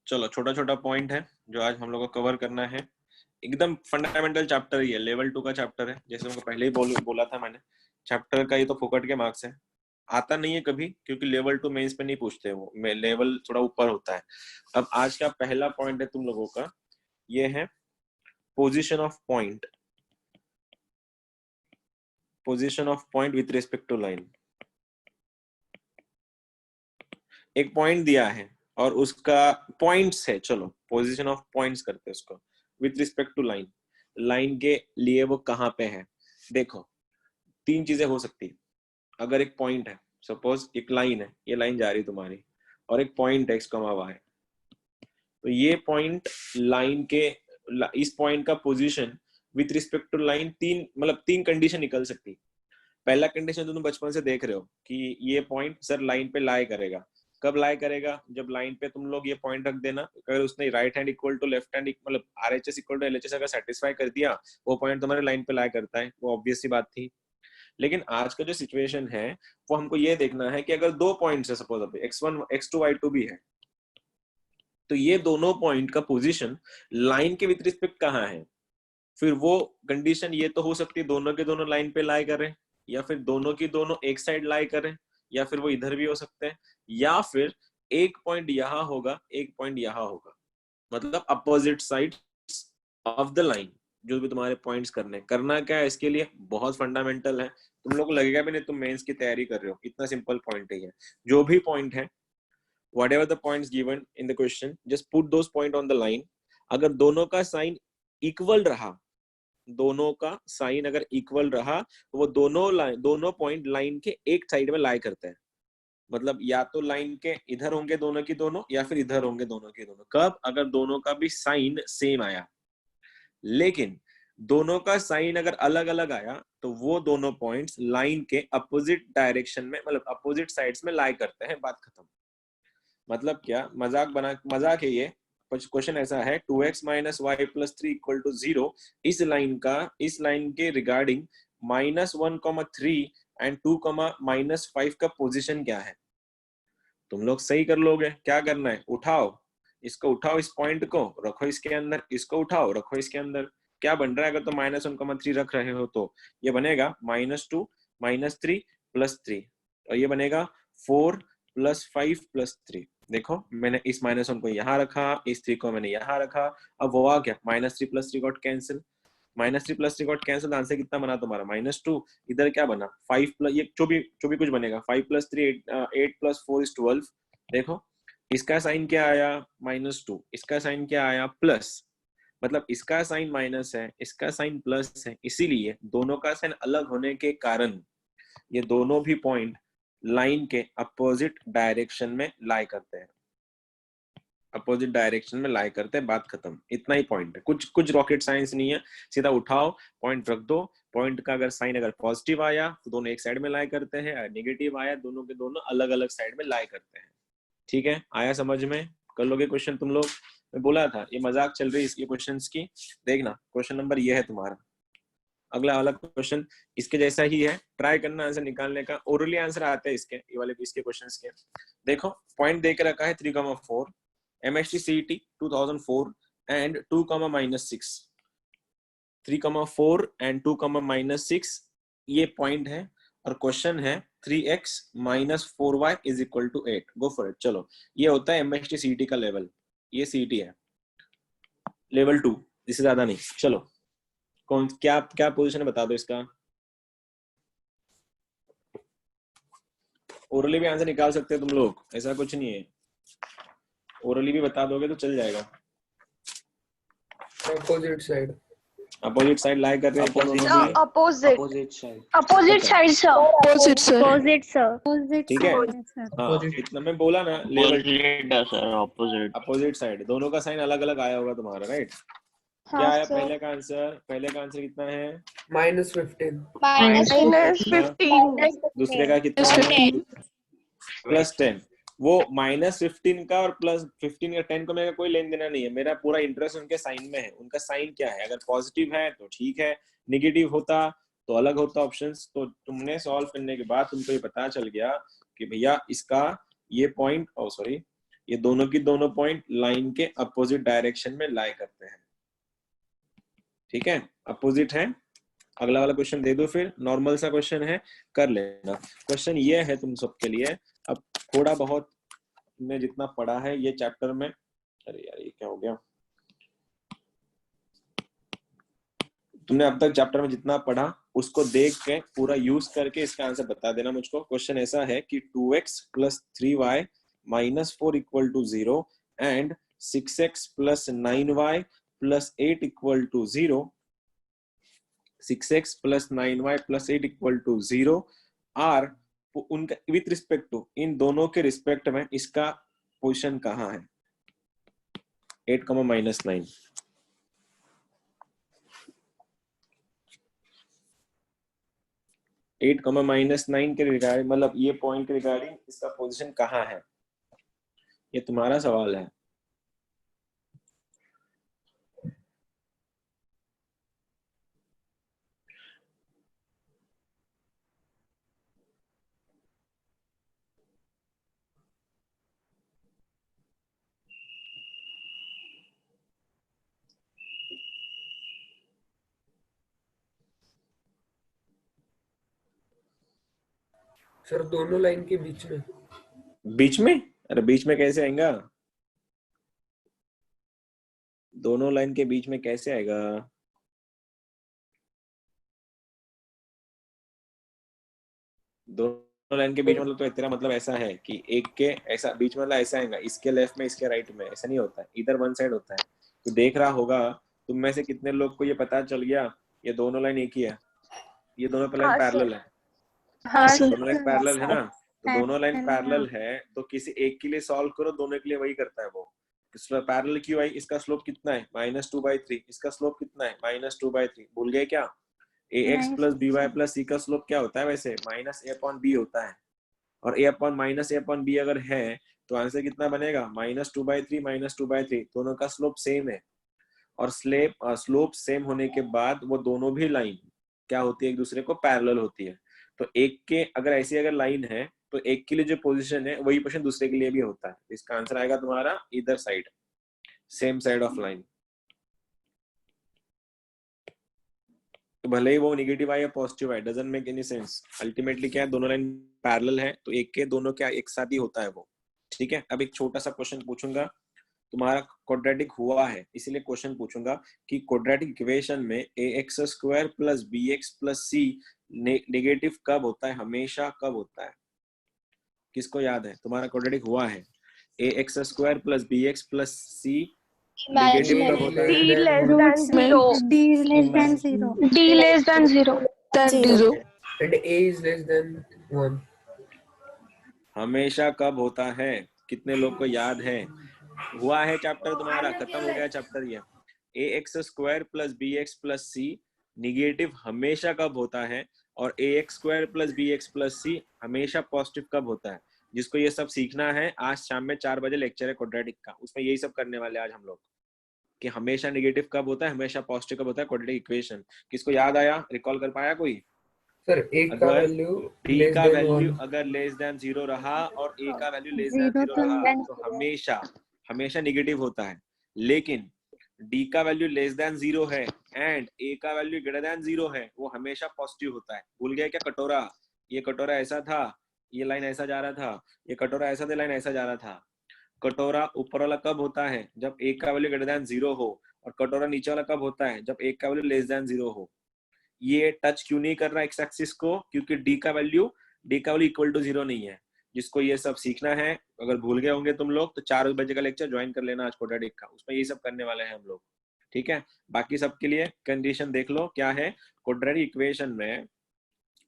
चलो छोटा छोटा पॉइंट है जो आज हम लोग को कवर करना है। एकदम फंडामेंटल चैप्टर ही है, लेवल 2 का चैप्टर है। जैसे उनको पहले ही बोला था मैंने, चैप्टर का ये तो फोकट के मार्क्स है, आता नहीं है कभी, क्योंकि लेवल 2 मेंस पे नहीं पूछते, वो लेवल थोड़ा ऊपर होता है। अब आज का पहला पॉइंट है तुम लोगों का, ये है position of point, position of point with respect to line. एक पॉइंट दिया है और उसका पॉइंट्स है, चलो पोजीशन ऑफ पॉइंट्स करते हैं उसको with respect to line. Line के लिए वो कहाँ पे है। देखो तीन चीजें हो सकती है। अगर एक पॉइंट है, सपोज एक लाइन है, ये लाइन जा रही है तुम्हारी, और एक पॉइंट है x, y, तो ये पॉइंट लाइन के, इस पॉइंट का position with respect to line, तीन कंडीशन निकल सकती है। पहला कंडीशन तो तुम बचपन से देख रहे हो कि ये पॉइंट सर लाइन पे लाई करेगा। कब लाई करेगा, जब लाइन पे तुम लोग ये पॉइंट रख देना, अगर उसने right hand equal to left hand मतलब RHS इक्वल टू LHS अगर सेटिस्फाई कर दिया, वो पॉइंट तुम्हारे लाइन पे लाई करता है, वो ऑब्वियस सी बात थी। लेकिन आज का जो सिचुएशन है वो हमको ये देखना है कि अगर दो पॉइंट्स है, सपोज अभी x1 x2 y2 भी है, तो ये दोनों पॉइंट का पोजीशन लाइन के विद रिस्पेक्ट कहाँ है। फिर वो कंडीशन ये तो हो सकती है दोनों के दोनों लाइन पे लाई करें, या फिर दोनों की दोनों एक साइड लाई करें, या फिर वो इधर भी हो सकते हैं, या फिर एक पॉइंट यहाँ होगा एक पॉइंट यहाँ होगा, मतलब opposite sides of the line. जो भी तुम्हारे पॉइंट्स करना क्या है, इसके लिए बहुत फंडामेंटल है, तुम लोग को लगेगा भी नहीं तुम मेंस की तैयारी कर रहे हो, इतना सिंपल पॉइंट ही है। जो भी पॉइंट है, whatever the points given in the question, just put those point on the line। अगर दोनों का साइन इक्वल रहा, दोनों का साइन अगर इक्वल रहा, तो वो दोनों पॉइंट लाइन के एक साइड में लाई करते हैं। मतलब या तो लाइन के इधर होंगे दोनों की दोनों, या फिर इधर होंगे दोनों की दोनों। कब, अगर दोनों का भी साइन सेम आया। लेकिन दोनों का साइन अगर अलग अलग आया, तो वो दोनों पॉइंट्स लाइन के अपोजिट डायरेक्शन में, मतलब अपोजिट साइड्स में लाई करते हैं, बात खत्म। मतलब क्या, मजाक है ये। क्वेश्चन ऐसा है 2x - y + 3 = 0, इस लाइन के रिगार्डिंग -1,3 एंड 2, -5 का पोजीशन क्या है। तुम लोग सही कर लोगे। क्या करना है, उठाओ इसको, उठाओ इस पॉइंट को रखो इसके अंदर, इसको उठाओ रखो इसके अंदर। क्या बन रहा है, अगर तो -1,3 रख रहे हो तो ये बनेगा -2 - 3 + 3, और ये बनेगा 4 + 5 + 3। देखो मैंने इस -1 को यहाँ रखा, इस 3 को मैंने यहाँ रखा, अब वो आ गया -3 + 3 got cancel, -3 + 3 got cancel. Answer कितना बना तुम्हारा -2, इधर क्या बना 5 प्लस, ये जो भी कुछ बनेगा 5 + 3 8 + 4 = 12। देखो इसका साइन क्या आया -2, इसका साइन क्या आया प्लस, मतलब इसका साइन माइनस है, इसका साइन प्लस है, इसीलिए दोनों का साइन अलग होने के कारण ये दोनों भी पॉइंट लाइन के अपोजिट डायरेक्शन में लाई करते हैं, अपोजिट डायरेक्शन में लाई करते हैं, बात खत्म। इतना ही पॉइंट है, कुछ रॉकेट साइंस नहीं है। सीधा उठाओ पॉइंट रख दो, पॉइंट का अगर साइन अगर पॉजिटिव आया तो दोनों एक साइड में लाई करते हैं, और नेगेटिव आया दोनों के दोनों अलग अलग साइड में लाई करते हैं। ठीक है, आया समझ में, कर लोगे क्वेश्चन तुम लोग। मैं बोला था ये मजाक चल रही है इसके क्वेश्चंस की। देखना क्वेश्चन नंबर ये है तुम्हारा, अगला वाला क्वेश्चन इसके जैसा ही है, ट्राई करना आंसर निकालने का। ओरली आंसर आते हैं इसके, ये वाले इसके क्वेश्चंस के। देखो पॉइंट दे के रखा है 3,4, MHT CET 2004 एंड 2, -6, 3,4 एंड 2, -6 ये पॉइंट है, और क्वेश्चन है 3x - 4y = 8। Go for it. चलो ये होता है MHT CET का लेवल, ये CET है लेवल 2, इससे ज्यादा नहीं। चलो कौन क्या क्या पोजीशन है बता दो इसका। ओरली भी आंसर निकाल सकते हो तुम लोग, ऐसा कुछ नहीं है, ओरली भी बता दोगे तो चल जाएगा। अपोजिट साइड, अपोजिट साइड लाई कर रहे हैं कौन अपोजिट होगी? Opposite side, opposite side sir, Opposite sir. Opposite sir. ठीक है, हाँ इतना मैं बोला ना, level sir opposite, opposite side, दोनों का साइन अलग अलग आया होगा तुम्हारा, राइट। क्या हाँ आया सर, पहले का आंसर कितना है? -15, -15. दूसरे का कितना है? +10। वो -15 का और +15 का 10 को मेरा कोई लेन देना नहीं है, मेरा पूरा इंटरेस्ट उनके साइन में है। उनका साइन क्या है, अगर पॉजिटिव है तो ठीक है, नेगेटिव होता तो अलग होता ऑप्शंस। तो तुमने सॉल्व करने के बाद तुमको ये पता चल गया कि भैया इसका ये पॉइंट, सॉरी, ये दोनों की दोनों पॉइंट लाइन के अपोजिट डायरेक्शन में लाई करते हैं, ठीक है, अपोजिट है। अगला वाला क्वेश्चन दे दो फिर, नॉर्मल सा क्वेश्चन है, कर लेना। क्वेश्चन ये है तुम सबके लिए, अब थोड़ा बहुत तुमने जितना पढ़ा है ये चैप्टर में, अरे यार ये क्या हो गया, तुमने अब तक चैप्टर में जितना पढ़ा उसको देख के पूरा यूज करके इसका आंसर बता देना मुझको। क्वेश्चन ऐसा है कि 2x + 3y - 4 = 0 and 6x + 9y + 8 = 0, 6x + 9y + 8 = 0 are उनका विथ रिस्पेक्ट टू, इन दोनों के रिस्पेक्ट में इसका पोजीशन कहाँ है, 8, -9। 8, -9 के रिगार्डिंग, मतलब ये पॉइंट के रिगार्डिंग इसका पोजीशन कहाँ है, ये तुम्हारा सवाल है। सर दोनों लाइन के बीच में। बीच में? अरे बीच में कैसे आएगा, दोनों लाइन के बीच में कैसे आएगा, दोनों लाइन के बीच मतलब तो तेरा मतलब ऐसा है कि एक के ऐसा बीच में मतलब ऐसा आएगा, इसके लेफ्ट में इसके राइट में, ऐसा नहीं होता है, इधर वन साइड होता है। तो देख रहा होगा तुम में से कितने लोग को ये पता चल गया ये दोनों लाइन एक ही है, ये दोनों लाइन हाँ पैरेलल सर। है, हाँ सर। दोनों लाइन पैरेलल है ना, तो दोनों लाइन हाँ। पैरेलल है तो किसी एक के लिए सॉल्व करो, दोनों के लिए वही करता है वो। पैरेलल क्यों आई, इसका स्लोप कितना है -2/3, इसका स्लोप कितना है -2/3, भूल गए क्या? ax + by + c का स्लोप क्या होता है वैसे, -a/b होता है, और a/-a/b अगर है तो आंसर कितना बनेगा, -2/3 -2/3, दोनों का स्लोप सेम है। और स्लोप सेम होने के बाद वो दोनों भी लाइन क्या होती है, एक दूसरे को पैरेलल होती है। तो एक के अगर ऐसी अगर लाइन है तो एक के लिए जो पोजीशन है वही पोजीशन दूसरे के लिए भी होता है। इसका आंसर आएगा तुम्हारा इधर side, same side of line. तो भले ही वो नेगेटिव आए या पॉजिटिव आए, doesn't make any sense, ultimately क्या है, दोनों लाइन पैरेलल है तो एक के दोनों क्या एक साथ ही होता है वो, ठीक है। अब एक छोटा सा क्वेश्चन पूछूंगा, तुम्हारा क्वाड्रेटिक हुआ है इसीलिए क्वेश्चन पूछूंगा कि क्वाड्रेटिक इक्वेशन में ax² + bx + c नेगेटिव कब होता है, हमेशा कब होता है, किसको याद है? तुम्हारा क्वाड्रेटिक हुआ है, ax² + bx + c नेगेटिव कब होता है? D less than 0. D is less than 0. D less than 0. Zero. And a is less than 1. हमेशा कब होता है, कितने लोग को याद है? हुआ है चैप्टर तुम्हारा, खत्म हो गया चैप्टर ये। ax² + bx + c निगेटिव हमेशा कब होता है, और ax² + bx + c हमेशा पॉजिटिव कब होता है? जिसको ये सब सीखना है, आज शाम में 4 बजे लेक्चर है क्वाड्रेटिक का, उसमें यही सब करने वाले आज हम लोग, कि हमेशा नेगेटिव कब होता है, हमेशा पॉजिटिव कब होता है, क्वाड्रेटिक इक्वेशन। किसको याद आया, रिकॉल कर पाया कोई? सर a का अगर वैल्यू d लेस का देन वैल्यू 1। अगर लेस देन 0 रहा और a का वैल्यू लेस देन 0 0 तो रहा तो हमेशा हमेशा नेगेटिव होता है। लेकिन d का वैल्यू लेस देन 0 है एंड a का वैल्यू ग्रेटर देन 0 है, वो हमेशा पॉजिटिव होता है। भूल गए क्या कटोरा, ये कटोरा ऐसा था, ये लाइन ऐसा जा रहा था, ये कटोरा ऐसा था, लाइन ऐसा जा रहा था। कटोरा ऊपर वाला कब होता है, जब a का वैल्यू ग्रेटर देन 0 हो, और कटोरा नीचे वाला कब होता है, जब a का वैल्यू लेस देन 0 हो। ये टच क्यों नहीं कर रहा एक्स एक्सिस को, क्योंकि d का वैल्यू इक्वल टू 0 नहीं है। जिसको ये सब सीखना है, अगर भूल गए होंगे तुम लोग, तो 4 बजे का लेक्चर ज्वाइन कर लेना आज क्वाड्रेटिक का, उसमें ये सब करने वाले हैं हम लोग, ठीक है। बाकी सबके लिए कंडीशन देख लो क्या है। क्वाड्रेटिक इक्वेशन में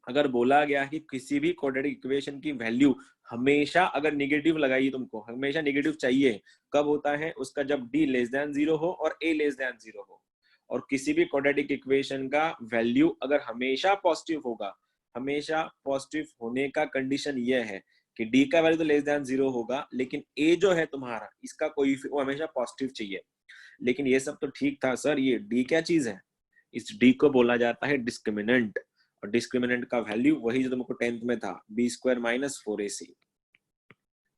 अगर बोला गया कि किसी भी क्वाड्रेटिक इक्वेशन की वैल्यू हमेशा अगर नेगेटिव लगाई, तुमको हमेशा नेगेटिव चाहिए, कब होता है उसका, जब d लेस देन 0 हो और a लेस देन 0 हो। और किसी भी क्वाड्रेटिक इक्वेशन का वैल्यू अगर हमेशा पॉजिटिव होगा, हमेशा पॉजिटिव होने का कंडीशन यह है कि d का वैल्यू तो लेस देन 0 होगा, लेकिन a जो है तुम्हारा इसका कोई वो हमेशा पॉजिटिव चाहिए। लेकिन ये सब तो ठीक था सर, ये d क्या चीज है? इस d को बोला जाता है डिस्क्रिमिनेंट, और डिस्क्रिमिनेंट का वैल्यू वही जो तुमको 10th में था, b² - 4ac।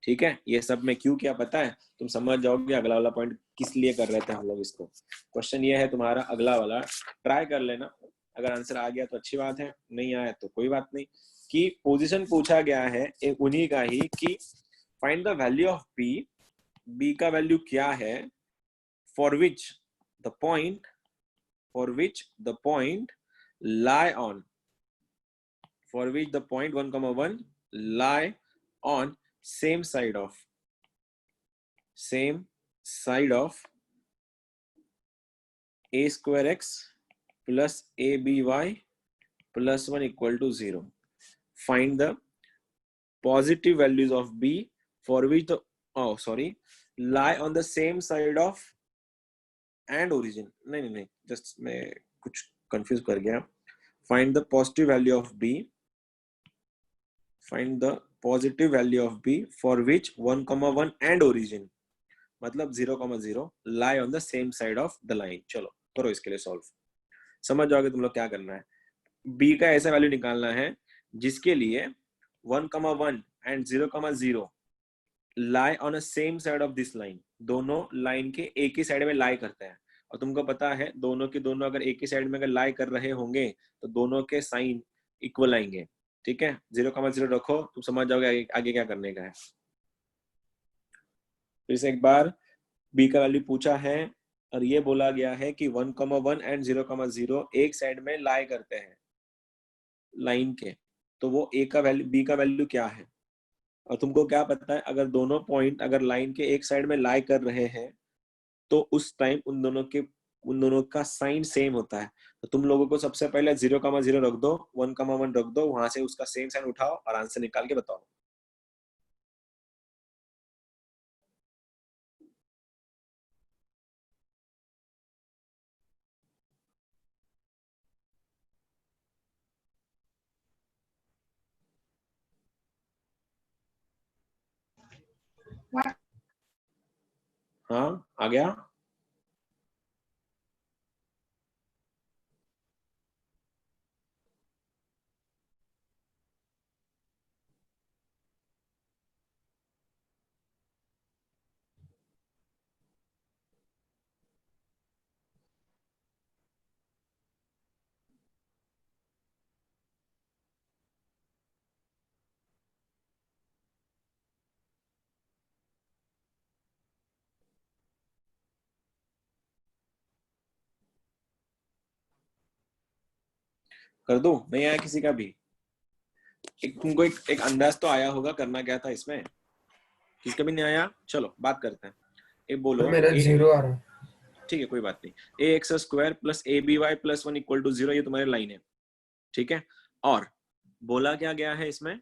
ठीक है, ये सब में क्यों क्या पता है, तुम समझ जाओगे अगला वाला पॉइंट किस लिए कर रहे थे हम लोग इसको। क्वेश्चन ये है तुम्हारा अगला वाला, ट्राई कर लेना, अगर आंसर आ गया तो अच्छी बात है, नहीं आया तो कोई बात नहीं। कि पोजीशन पूछा गया है एक उन्हीं का ही कि find the value of B, B का वैल्यू क्या है, for which the point lie on, for which the point 1, 1 lie on same side of a square x plus aby plus 1 equal to 0. Find the positive values of b for which the lie on the same side of and origin. नहीं, just मैं कुछ confuse कर गया। Find the positive value of b, for which 1, 1 and origin, मतलब 0, 0 lie on the same side of the line। चलो करो इसके लिए सॉल्व, समझ जाओगे तुम लोग क्या करना है। b का ऐसा वैल्यू निकालना है जिसके लिए 1, 1 and 0, 0 lie on a same side of this line, दोनों लाइन के एक ही साइड में लाई करते हैं। और तुमको पता है दोनों के दोनों अगर एक ही साइड में अगर लाई कर रहे होंगे तो दोनों के साइन इक्वल आएंगे। ठीक है, 0, 0 रखो, तुम समझ जाओगे आगे क्या करने का है। फिर से एक बार, बी का वैल्यू पूछा है और ये बोला गया है कि 1, 1 एंड 0, 0 एक साइड में लाई करते हैं लाइन के, तो वो ए का वैल्यू, बी का वैल्यू क्या है। और तुमको क्या पता है अगर दोनों पॉइंट अगर लाइन के एक साइड में लाई कर रहे हैं तो उस टाइम उन दोनों का साइन सेम होता है। तो तुम लोगों को सबसे पहले 0, 0 रख दो, 1, 1 रख दो, वहां से उसका सेम साइन उठाओ और आंसर निकाल के बताओ। हाँ आ गया। कर दो, नहीं आया किसी का भी? तुमको एक अंदाज तो आया होगा करना क्या था इसमें, किसका भी नहीं आया? चलो बात करते हैं। एक बोलो, मेरा 0 आ रहा है। ठीक है कोई बात नहीं। A x square plus a b y plus 1 equal to 0, ये तुम्हारी लाइन है। ठीक है, और बोला क्या गया है इसमें,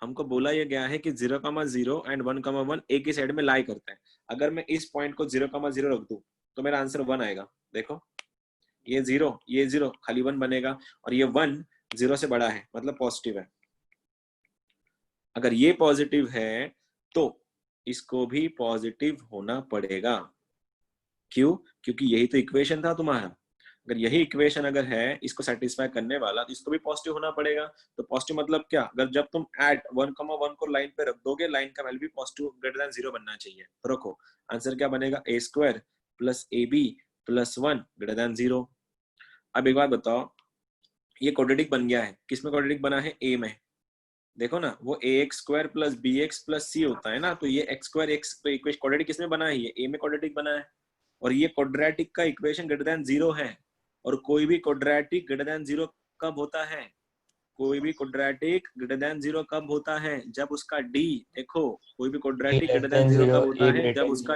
हमको बोला ये गया है कि 0, 0 एंड 1, 1 एक ही साइड में लाई करते हैं। अगर मैं इस पॉइंट को 0, 0 रख दूं तो मेरा आंसर 1 आएगा। देखो ये 0 खाली 1 बनेगा, और ये 1 0 से बड़ा है मतलब पॉजिटिव है। अगर ये पॉजिटिव है तो इसको भी पॉजिटिव होना पड़ेगा। क्यों? क्योंकि यही तो इक्वेशन था तुम्हारा। अगर यही इक्वेशन अगर है इसको सेटिस्फाई करने वाला तो इसको भी पॉजिटिव होना पड़ेगा। तो पॉजिटिव मतलब क्या, अगर जब तुम एट 1, 1 को लाइन पे रख दोगे, लाइन का वैल्यू भी पॉजिटिव ग्रेटर देन 0 बनना चाहिए। तो रखो, आंसर क्या बनेगा, a square plus a b plus 1 greater than 0। अब एक बात बताओ, ये क्वाड्रेटिक बन गया है, किसमें क्वाड्रेटिक बना है, ए में। देखो ना, वो a x square plus b x plus c होता है ना, तो ये एक्स स्क्वायर एक्स क्वाड्रेटिक किसमें बना है, ये ए में क्वाड्रेटिक बना है। और ये क्वाड्रेटिक का इक्वेशन ग्रेटर देन 0 है। और कोई भी क्वाड्रेटिक ग्रेटर देन 0 कब होता है, कोई भी क्वाड्रेटिक ग्रेटर देन 0 कब होता है, जब उसका डी, देखो कोई भी क्वाड्रेटिक ग्रेटर देन 0 कब होता है, जब उसका,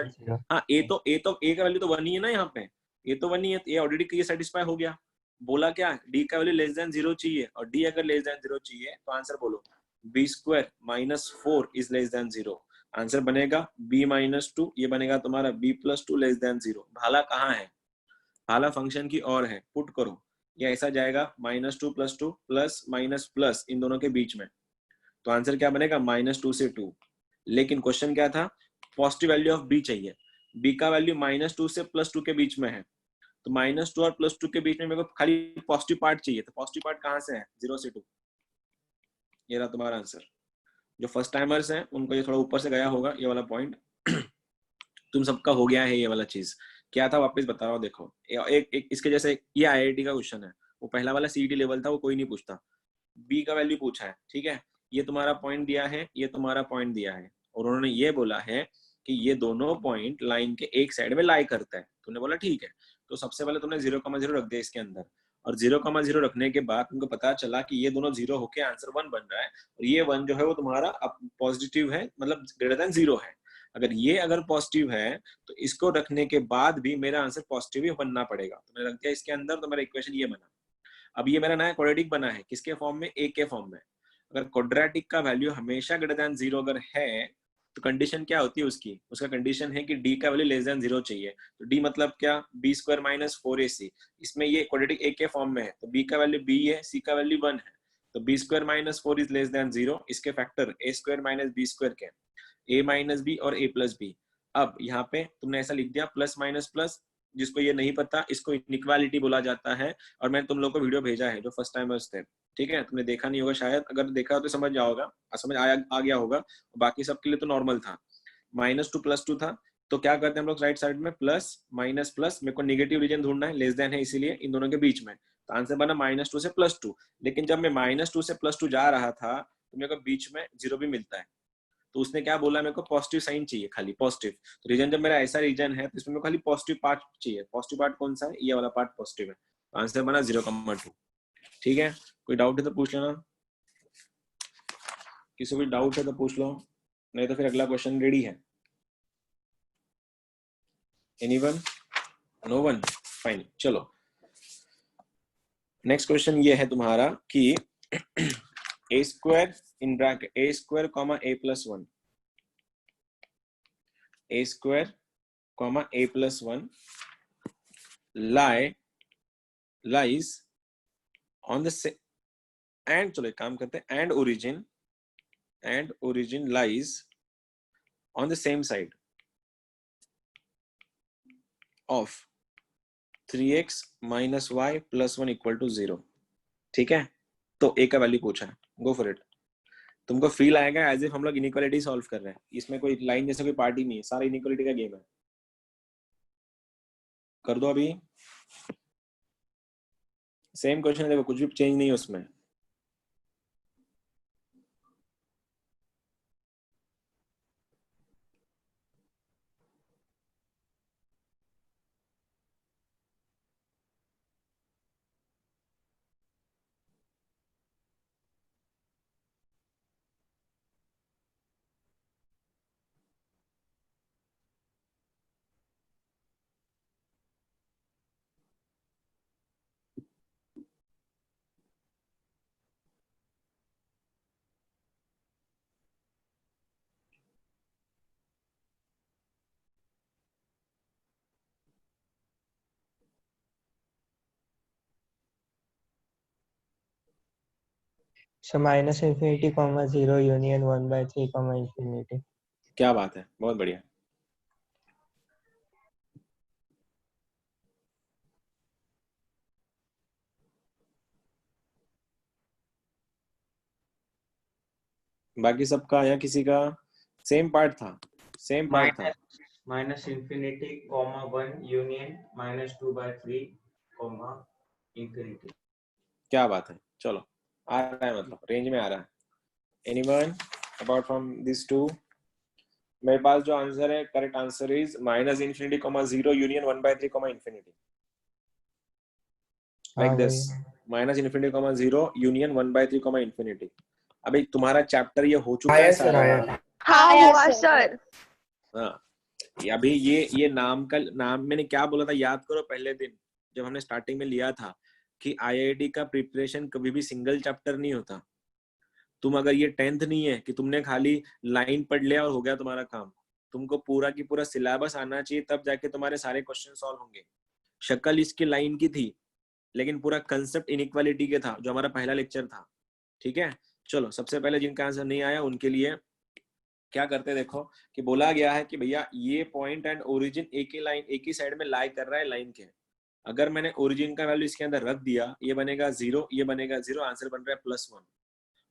हाँ ए का वैल्यू तो 1 ही है ना यहाँ पे, ए तो 1 ही है, ये ऑलरेडी ये सेटिस्फाई हो गया। बोला क्या, डी का वैल्यू लेस देन 0 चाहिए, और डी अगर लेस देन 0 चाहिए तो आंसर बोलो, B square minus 4 is less than 0। Answer बनेगा b माइनस 2, ये बनेगा तुम्हारा b प्लस 2 लेस देन 0। भाला कहाँ है, भाला फंक्शन की और है, पुट करो, ये ऐसा जाएगा -2 + 2 प्लस माइनस प्लस इन दोनों के बीच में। तो आंसर क्या बनेगा, -2 से 2। लेकिन क्वेश्चन क्या था, पॉजिटिव वैल्यू ऑफ b चाहिए। b का वैल्यू -2 से +2 के बीच में है, तो -2 और +2 के बीच में मेरे को खाली पॉजिटिव पार्ट चाहिए। तो पॉजिटिव पार्ट कहाँ से है, 0 से 2। ये रहा तुम्हारा आंसर, जो फर्स्ट टाइमर्स हैं उनको ये थोड़ा ऊपर से गया होगा ये वाला पॉइंट। तुम सबका हो गया है ये वाला चीज। क्या था वापस बता रहा हूँ, देखो एक इसके जैसे ये IIT का क्वेश्चन है, वो पहला वाला CET लेवल था, वो कोई नहीं पूछता। बी का वैल्यू पूछा है, ठीक है, ये तुम्हारा पॉइंट दिया है, ये तुम्हारा पॉइंट दिया है, और उन्होंने ये बोला है कि ये दोनों पॉइंट लाइन के एक साइड में लाई करता है। तुमने बोला ठीक है, तो सबसे पहले तुमने 0,0 रख दिया इसके अंदर, और 0,0 रखने के बाद तुमको पता चला कि ये दोनों 0 होके आंसर 1 बन रहा है, और ये 1 जो है वो तुम्हारा पॉजिटिव है, मतलब ग्रेटर देन 0 है। अगर पॉजिटिव है तो इसको रखने के बाद भी मेरा आंसर पॉजिटिव ही बनना पड़ेगा। तो मैंने रख दिया इसके अंदर, तो मेरा इक्वेशन ये बना। अब ये मेरा नया क्वाड्रेटिक बना है, किसके फॉर्म में, ए के फॉर्म में। अगर क्वाड्रेटिक का वैल्यू हमेशा ग्रेटर देन 0 अगर है तो कंडीशन क्या होती है उसकी, उसका कंडीशन है कि डी का वैल्यू लेस देन 0 चाहिए। तो डी मतलब क्या, b² - 4ac। इसमें ये क्वाड्रेटिक ए के फॉर्म में है, तो b का वैल्यू b है, c का वैल्यू 1 है, तो b² - 4 इज लेस देन 0। इसके फैक्टर a² - b² के, a - b और a + b। अब यहाँ पे तुमने ऐसा लिख दिया प्लस माइनस प्लस, जिसको ये नहीं पता इसको इनइक्वालिटी बोला जाता है, और मैंने तुम लोग को वीडियो भेजा है जो फर्स्ट टाइमर्स थे, ठीक है, तुमने देखा नहीं होगा शायद, अगर देखा तो समझ जाओगा, समझ आ गया होगा। बाकी सबके लिए तो नॉर्मल था। -2 +2 था, तो क्या करते हैं हम लोग राइट साइड में प्लस माइनस प्लस, मेरे को नेगेटिव रीजन ढूंढना है, लेस देन है इसीलिए इन दोनों के बीच में, तो आंसर बना -2 से +2। लेकिन जब मैं -2 से +2 जा रहा था तो मेरे को बीच में 0 भी मिलता है, तो उसने क्या बोला, मेरे को पॉजिटिव साइन चाहिए, खाली पॉजिटिव। तो रीजन जब मेरा ऐसा रीजन है तो इसमें खाली पॉजिटिव पार्ट चाहिए। पॉजिटिव पार्ट कौन सा है, ये वाला पार्ट पॉजिटिव है, तो आंसर बना 0,2। ठीक है, कोई डाउट है तो पूछ लेना, किसी को डाउट है तो पूछ लो, नहीं तो फिर अगला क्वेश्चन रेडी है। एनीवन? No one? फाइन, चलो नेक्स्ट क्वेश्चन ये है तुम्हारा कि a² in bracket a² comma a + 1, a² comma a + 1 lies on the same, and चलो एक काम करते हैं, and origin lies on the same side of 3x - y + 1 = 0। ठीक है, तो a का वैल्यू पूछा है, गो फॉर इट। तुमको फील आएगा एज इफ हम लोग इनइक्वालिटी सॉल्व कर रहे हैं, इसमें कोई लाइन जैसे कोई पार्टी नहीं है, सारा इनइक्वालिटी का गेम है। कर दो अभी, सेम क्वेश्चन है, देखो कुछ भी चेंज नहीं है उसमें। So -∞, 0 union 1/3, infinity. क्या बात है, बहुत बढ़िया। बाकी सबका या किसी का सेम पार्ट था, सेम पार्ट था। -∞, 1 union -2/3, infinity। क्या बात है, चलो आ रहा है, मतलब रेंज में आ रहा है। Anyone apart from this two? मेरे पास जो आंसर है, correct answer is -∞, 0 union 1/3, infinity, like this, -∞, 0 union 1/3, infinity। अभी तुम्हारा चैप्टर ये हो चुका है सर सारा। आया। हाँ हुआ सर। हाँ, अभी ये नाम मैंने क्या बोला था, याद करो पहले दिन जब हमने स्टार्टिंग में लिया था कि IIT का प्रिपरेशन कभी भी सिंगल चैप्टर नहीं होता। तुम अगर ये 10th नहीं है कि तुमने खाली लाइन पढ़ लिया और हो गया तुम्हारा काम, तुमको पूरा की पूरा सिलेबस आना चाहिए, तब जाके तुम्हारे सारे क्वेश्चन सॉल्व होंगे। शक्ल इसकी लाइन की थी, लेकिन पूरा कंसेप्ट इनइक्वालिटी के था, जो हमारा पहला लेक्चर था। ठीक है, चलो सबसे पहले जिनका आंसर नहीं आया उनके लिए क्या करते हैं, देखो कि बोला गया है कि भैया ये पॉइंट एंड ओरिजिन एक ही साइड में लाई कर रहा है लाइन के। अगर मैंने ओरिजिन का वैल्यू इसके अंदर रख दिया, ये बनेगा 0, ये बनेगा 0, आंसर बन रहा है +1।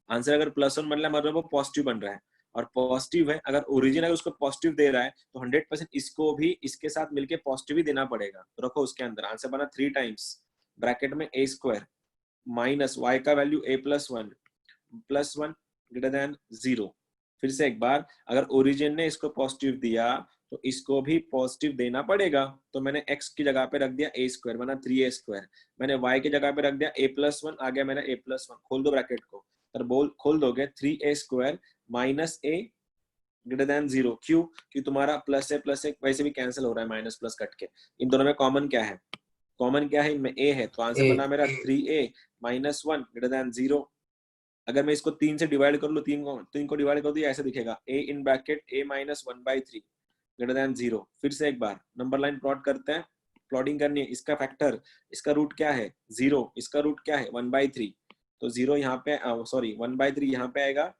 आंसर अगर +1 बन रहा है मतलब वो पॉजिटिव बन रहा है, और पॉजिटिव है, अगर ओरिजिन अगर उसको पॉजिटिव दे रहा है तो 100% इसको भी इसके साथ मिलके पॉजिटिव ही देना पड़ेगा। तो रखो उसके अंदर आंसर बना 3 टाइम्स ब्रैकेट में a² माइनस y का वैल्यू a+1 +1 ग्रेटर देन 0। फिर से एक बार, अगर ओरिजिन ने इसको पॉजिटिव दिया तो इसको भी पॉजिटिव देना पड़ेगा। तो मैंने x की जगह पे रख दिया a² बना 3a², मैंने y की जगह पे रख दिया a+1, आ गया मेरा a+1। खोल दो ब्रैकेट को, तर बोल खोल दोगे 3a² minus a greater than 0। क्यों? कि तुम्हारा प्लस है प्लस है वैसे भी कैंसिल हो रहा है, माइनस प्लस कट के। इन दोनों में कॉमन क्या है? कॉमन क्या है? इनमें a है, तो आंसर A. बना मेरा 3a माइनस 1 ग्रेटर देन 0। अगर मैं इसको 3 से डिवाइड कर लूं, 3 को डिवाइड कर दिया, ऐसे दिखेगा a in bracket a minus 1/3 greater than 0। फिर से एक बार नंबर लाइन प्लॉट करते हैं, प्लॉटिंग करनी है। इसका फैक्टर, इसका रूट क्या है? 0, इसका रूट क्या है? 1/3। तो 0 यहाँ पे, सॉरी 1/3 यहाँ पे आएगा,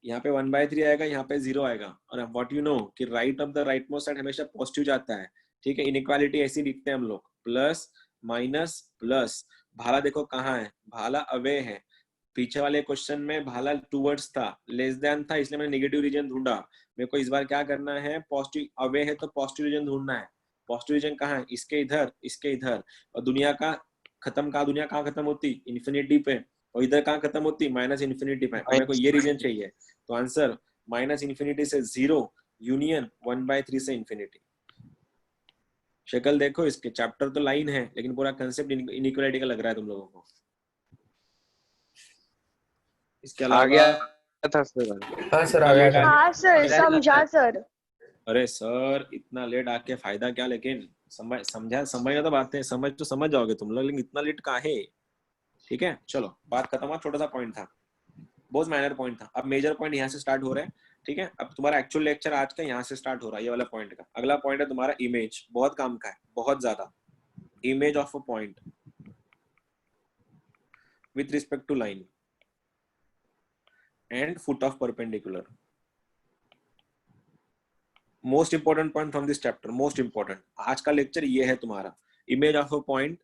यहाँ पे 1/3 आएगा, यहाँ पे 0 आएगा। और व्हाट यू नो कि right of the right most side हमेशा पॉजिटिव जाता है, ठीक है। इनइक्वालिटी ऐसी लिखते हैं हम लोग, प्लस माइनस प्लस। भाला देखो कहाँ है, भाला अवे है। पीछे वाले क्वेश्चन में भाला टूवर्ड्स था, लेस देन था, इसलिए मैंने नेगेटिव रीजन ढूंढा। मेरे को इस बार क्या करना है? पॉजिटिव अवे है तो पॉजिटिव रीजन ढूंढना है। पॉजिटिव रीजन कहाँ है? इसके इधर, इसके इधर। और दुनिया का खत्म, का दुनिया कहाँ खत्म होती? इन्फिनिटी पे। और इधर कहाँ खत्म होती? माइनस इन्फिनिटी पे। मेरे को ये रीजन चाहिए, तो आंसर माइनस इन्फिनिटी से 0 यूनियन 1/3 से इन्फिनिटी। शक्ल देखो इसके, चैप्टर तो लाइन है लेकिन पूरा कंसेप्ट इनइक्वालिटी का लग रहा है तुम लोगों को। इसके आ अलावा गया था सर। हाँ सर आ गया था। हाँ सर, समझा सर। अरे सर इतना लेट आके फायदा क्या? लेकिन समझना तो बात है, समझ जाओगे तुम लोग, लेकिन इतना लेट काहे? ठीक है चलो, बात खत्म हुआ। छोटा सा पॉइंट था, बहुत माइनर पॉइंट था। अब मेजर पॉइंट यहाँ से स्टार्ट हो रहा है, ठीक है। अब तुम्हारा एक्चुअल लेक्चर आज का यहाँ से स्टार्ट हो रहा है, ये वाला पॉइंट का। अगला पॉइंट है तुम्हारा इमेज, बहुत काम का है, बहुत ज्यादा। Image of a point with respect to line and foot of perpendicular. Most important point from this chapter, most important आज का लेक्चर ये है तुम्हारा। Image of a point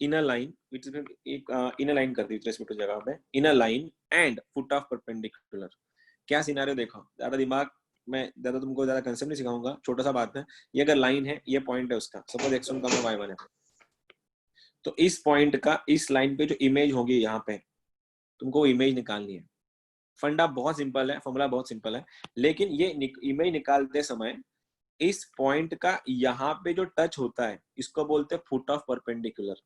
in a line, which in a line कर दी respect to जगह पे, in a line and foot of perpendicular. क्या सिनारियो देखो, ज्यादा दिमाग में ज्यादा तुमको ज्यादा कंसेप्ट नहीं सिखाऊंगा, छोटा सा बात है। ये अगर लाइन है, ये पॉइंट है उसका, सपोज x1 y1 है, तो इस पॉइंट का इस लाइन पे जो इमेज होगी यहाँ पे, तुमको वो इमेज निकालनी है। फंडा बहुत सिंपल है, फॉर्मूला बहुत सिंपल है, लेकिन ये इमेज निकालते समय इस पॉइंट का यहाँ पे जो टच होता है, इसको बोलते हैं फुट ऑफ परपेंडिकुलर।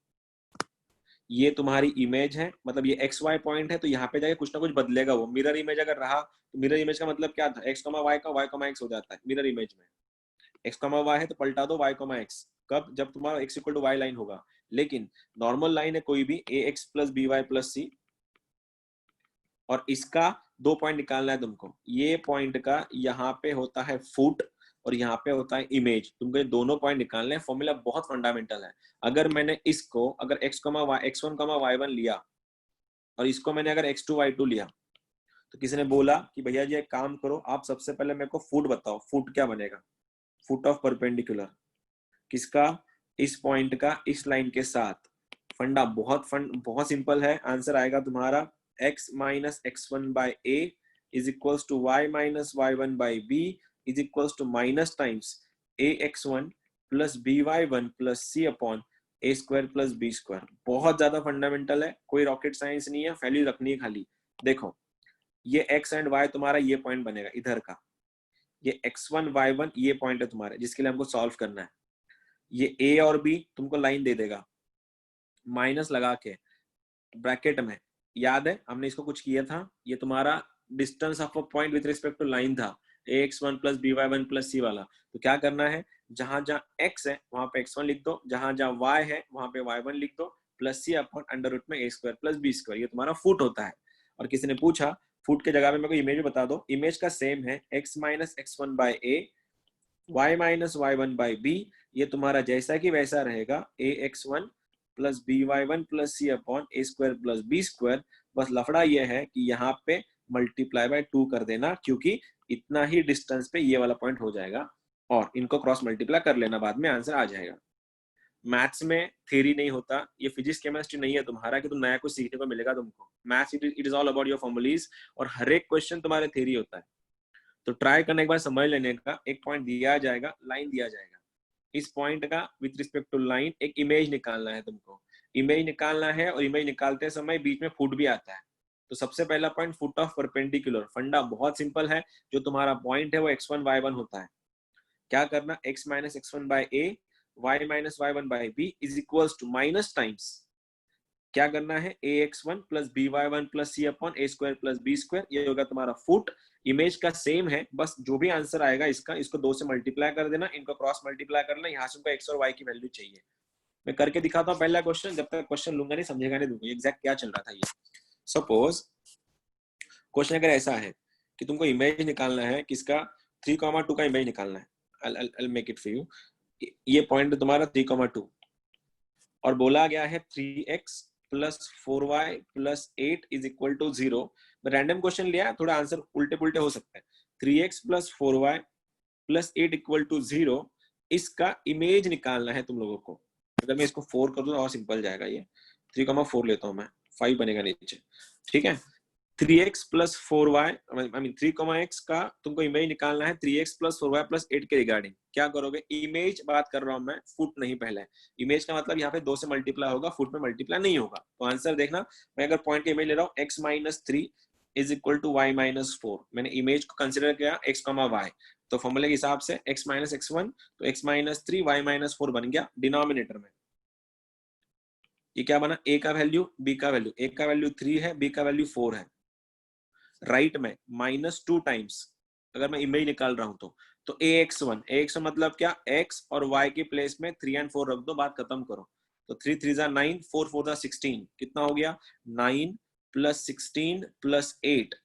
ये तुम्हारी इमेज है, मतलब ये एक्स वाई पॉइंट है, तो यहाँ पे जाके कुछ ना कुछ बदलेगा वो। मिरर इमेज अगर रहा तो मिरर इमेज का मतलब क्या था? एक्स कॉमा वाई का वाई कॉमा एक्स हो जाता है मिरर इमेज में। एक्स कॉमा वाई है तो पलटा दो वाई कॉमा एक्स, कब? जब तुम्हारा x equal to y line होगा। लेकिन नॉर्मल लाइन है कोई भी, a x plus b y plus c, और इसका 2 पॉइंट निकालना है तुमको। ये पॉइंट का यहाँ पे होता है फुट और यहाँ पे होता है इमेज। तुमको ये दोनों पॉइंट निकालने हैं। फॉर्मूला बहुत फंडामेंटल है। अगर मैंने इसको अगर x1, y1 लिया और इसको मैंने अगर x2, y2 लिया, तो किसी ने बोला कि भैया जी एक काम करो, आप सबसे पहले मेरे को फुट बताओ। फुट क्या बनेगा? फुट ऑफ परपेंडिकुलर किसका? इस पॉइंट का इस लाइन के साथ। फंडा बहुत सिंपल है। आंसर आएगा तुम्हारा x minus x1 by a is equals to y minus y1 by b is equals to minus times ax1 plus by1 plus c upon a square plus b square. बहुत ज्यादा fundamental है, कोई rocket science नहीं है, value रखनी है खाली। देखो ये x एंड y तुम्हारा ये पॉइंट बनेगा इधर का, ये x1 y1 ये पॉइंट है तुम्हारे, जिसके लिए हमको सॉल्व करना है। ये a और b तुमको लाइन दे देगा, माइनस लगा के ब्रैकेट में। याद है हमने इसको कुछ किया था, ये तुम्हारा distance of a point with respect to line था, ax1 plus by1 plus c वाला। तो क्या करना है, जहां जहां x है वहां पे x1 लिख दो, जहां जहां y है वहां पे y1 लिख दो, plus c upon under root में a square plus b square. ये तुम्हारा फुट होता है। और किसी ने पूछा फुट के जगह पे मेरे को इमेज बता दो। इमेज का सेम है x minus x1 by a, y minus y1 by b। ये तुम्हारा जैसा कि वैसा रहेगा, ax1 plus by1 plus c upon a square plus b square. बस लफड़ा ये है कि यहाँ पे मल्टीप्लाई बाय 2 कर देना, क्योंकि इतना ही डिस्टेंस पे ये वाला पॉइंट हो जाएगा, और इनको क्रॉस मल्टीप्लाई कर लेना, बाद में आंसर आ जाएगा। मैथ्स में थ्योरी नहीं होता, ये फिजिक्स केमिस्ट्री नहीं है तुम्हारा कि तुम नया कुछ सीखने को मिलेगा तुमको। Maths it is all about your formulae, और हर एक क्वेश्चन तुम्हारे थ्योरी होता है। तो ट्राई करने के बाद समझ लेने का, एक पॉइंट दिया जाएगा, लाइन दिया जाएगा, इस पॉइंट का विथ रिस्पेक्ट टू लाइन एक इमेज निकालना है तुमको। इमेज निकालना है, और इमेज निकालते समय बीच में फुट भी आता है। तो सबसे पहला पॉइंट फुट ऑफ परपेंडिकुलर, फंडा बहुत सिंपल है, जो तुम्हारा पॉइंट है वो x1 y1 होता है। क्या करना, x minus x1 by a, y minus y1 by b is equals to minus times क्या करना है, ax1 plus by1 plus c upon a square plus b square, ये होगा तुम्हारा फुट। इमेज का सेम है, बस जो भी आंसर आएगा इसका, इसको 2 से मल्टीप्लाई कर देना, इनको क्रॉस मल्टीप्लाई करना, यहाँ से x और y की वैल्यू चाहिए। मैं करके दिखाता हूँ पहला क्वेश्चन, जब तक क्वेश्चन लूंगा नहीं समझेगा नहीं दूंगा एग्जैक्ट क्या चल रहा था ये। सपोज क्वेश्चन अगर ऐसा है कि तुमको इमेज निकालना है किसका, 3,2 का इमेज निकालना है। I'll make it for you। ये पॉइंट तुम्हारा 3,2 और बोला गया है 3x plus 4y plus 8 is equal to 0। Random question लिया, थोड़ा आंसर उल्टे पुल्टे हो सकता है। 3x plus 4y plus 8 equal to 0, इसका इमेज निकालना है तुम लोगों को। अगर मैं इसको 4 कर दूं और सिंपल जाएगा ये, 3,4 लेता हूं मैं, 5 बनेगा नीचे, ठीक है। 3x plus 4y I mean 3x का तुमको इमेज निकालना है 3x प्लस 4y प्लस 8 के रिगार्डिंग। क्या करोगे, इमेज बात कर रहा हूं मैं, फुट नहीं। पहले इमेज का मतलब यहाँ पे 2 से मल्टीप्लाई होगा, फुट में मल्टीप्लाई नहीं होगा। तो आंसर देखना, मैं अगर पॉइंट का इमेज ले रहा हूँ x minus 3 is equal to y minus 4, मैंने इमेज को कंसिडर किया x, y, तो फॉर्मूले के हिसाब से x माइनस x1 तो x माइनस 3 y माइनस 4 बन गया डिनोमिनेटर में। ये क्या बना, a का वैल्यू b का वैल्यू, a का वैल्यू 3 है, b का वैल्यू 4 है। राइट में -2 टाइम्स अगर मैं इमेज निकाल रहा हूं तो ax1 मतलब क्या, x और y के प्लेस में 3 और 4 रख दो, बात खत्म करो। तो 3 3 जा 9, 4 4 जा 16, कितना हो गया 9 प्लस 16 प्लस 8।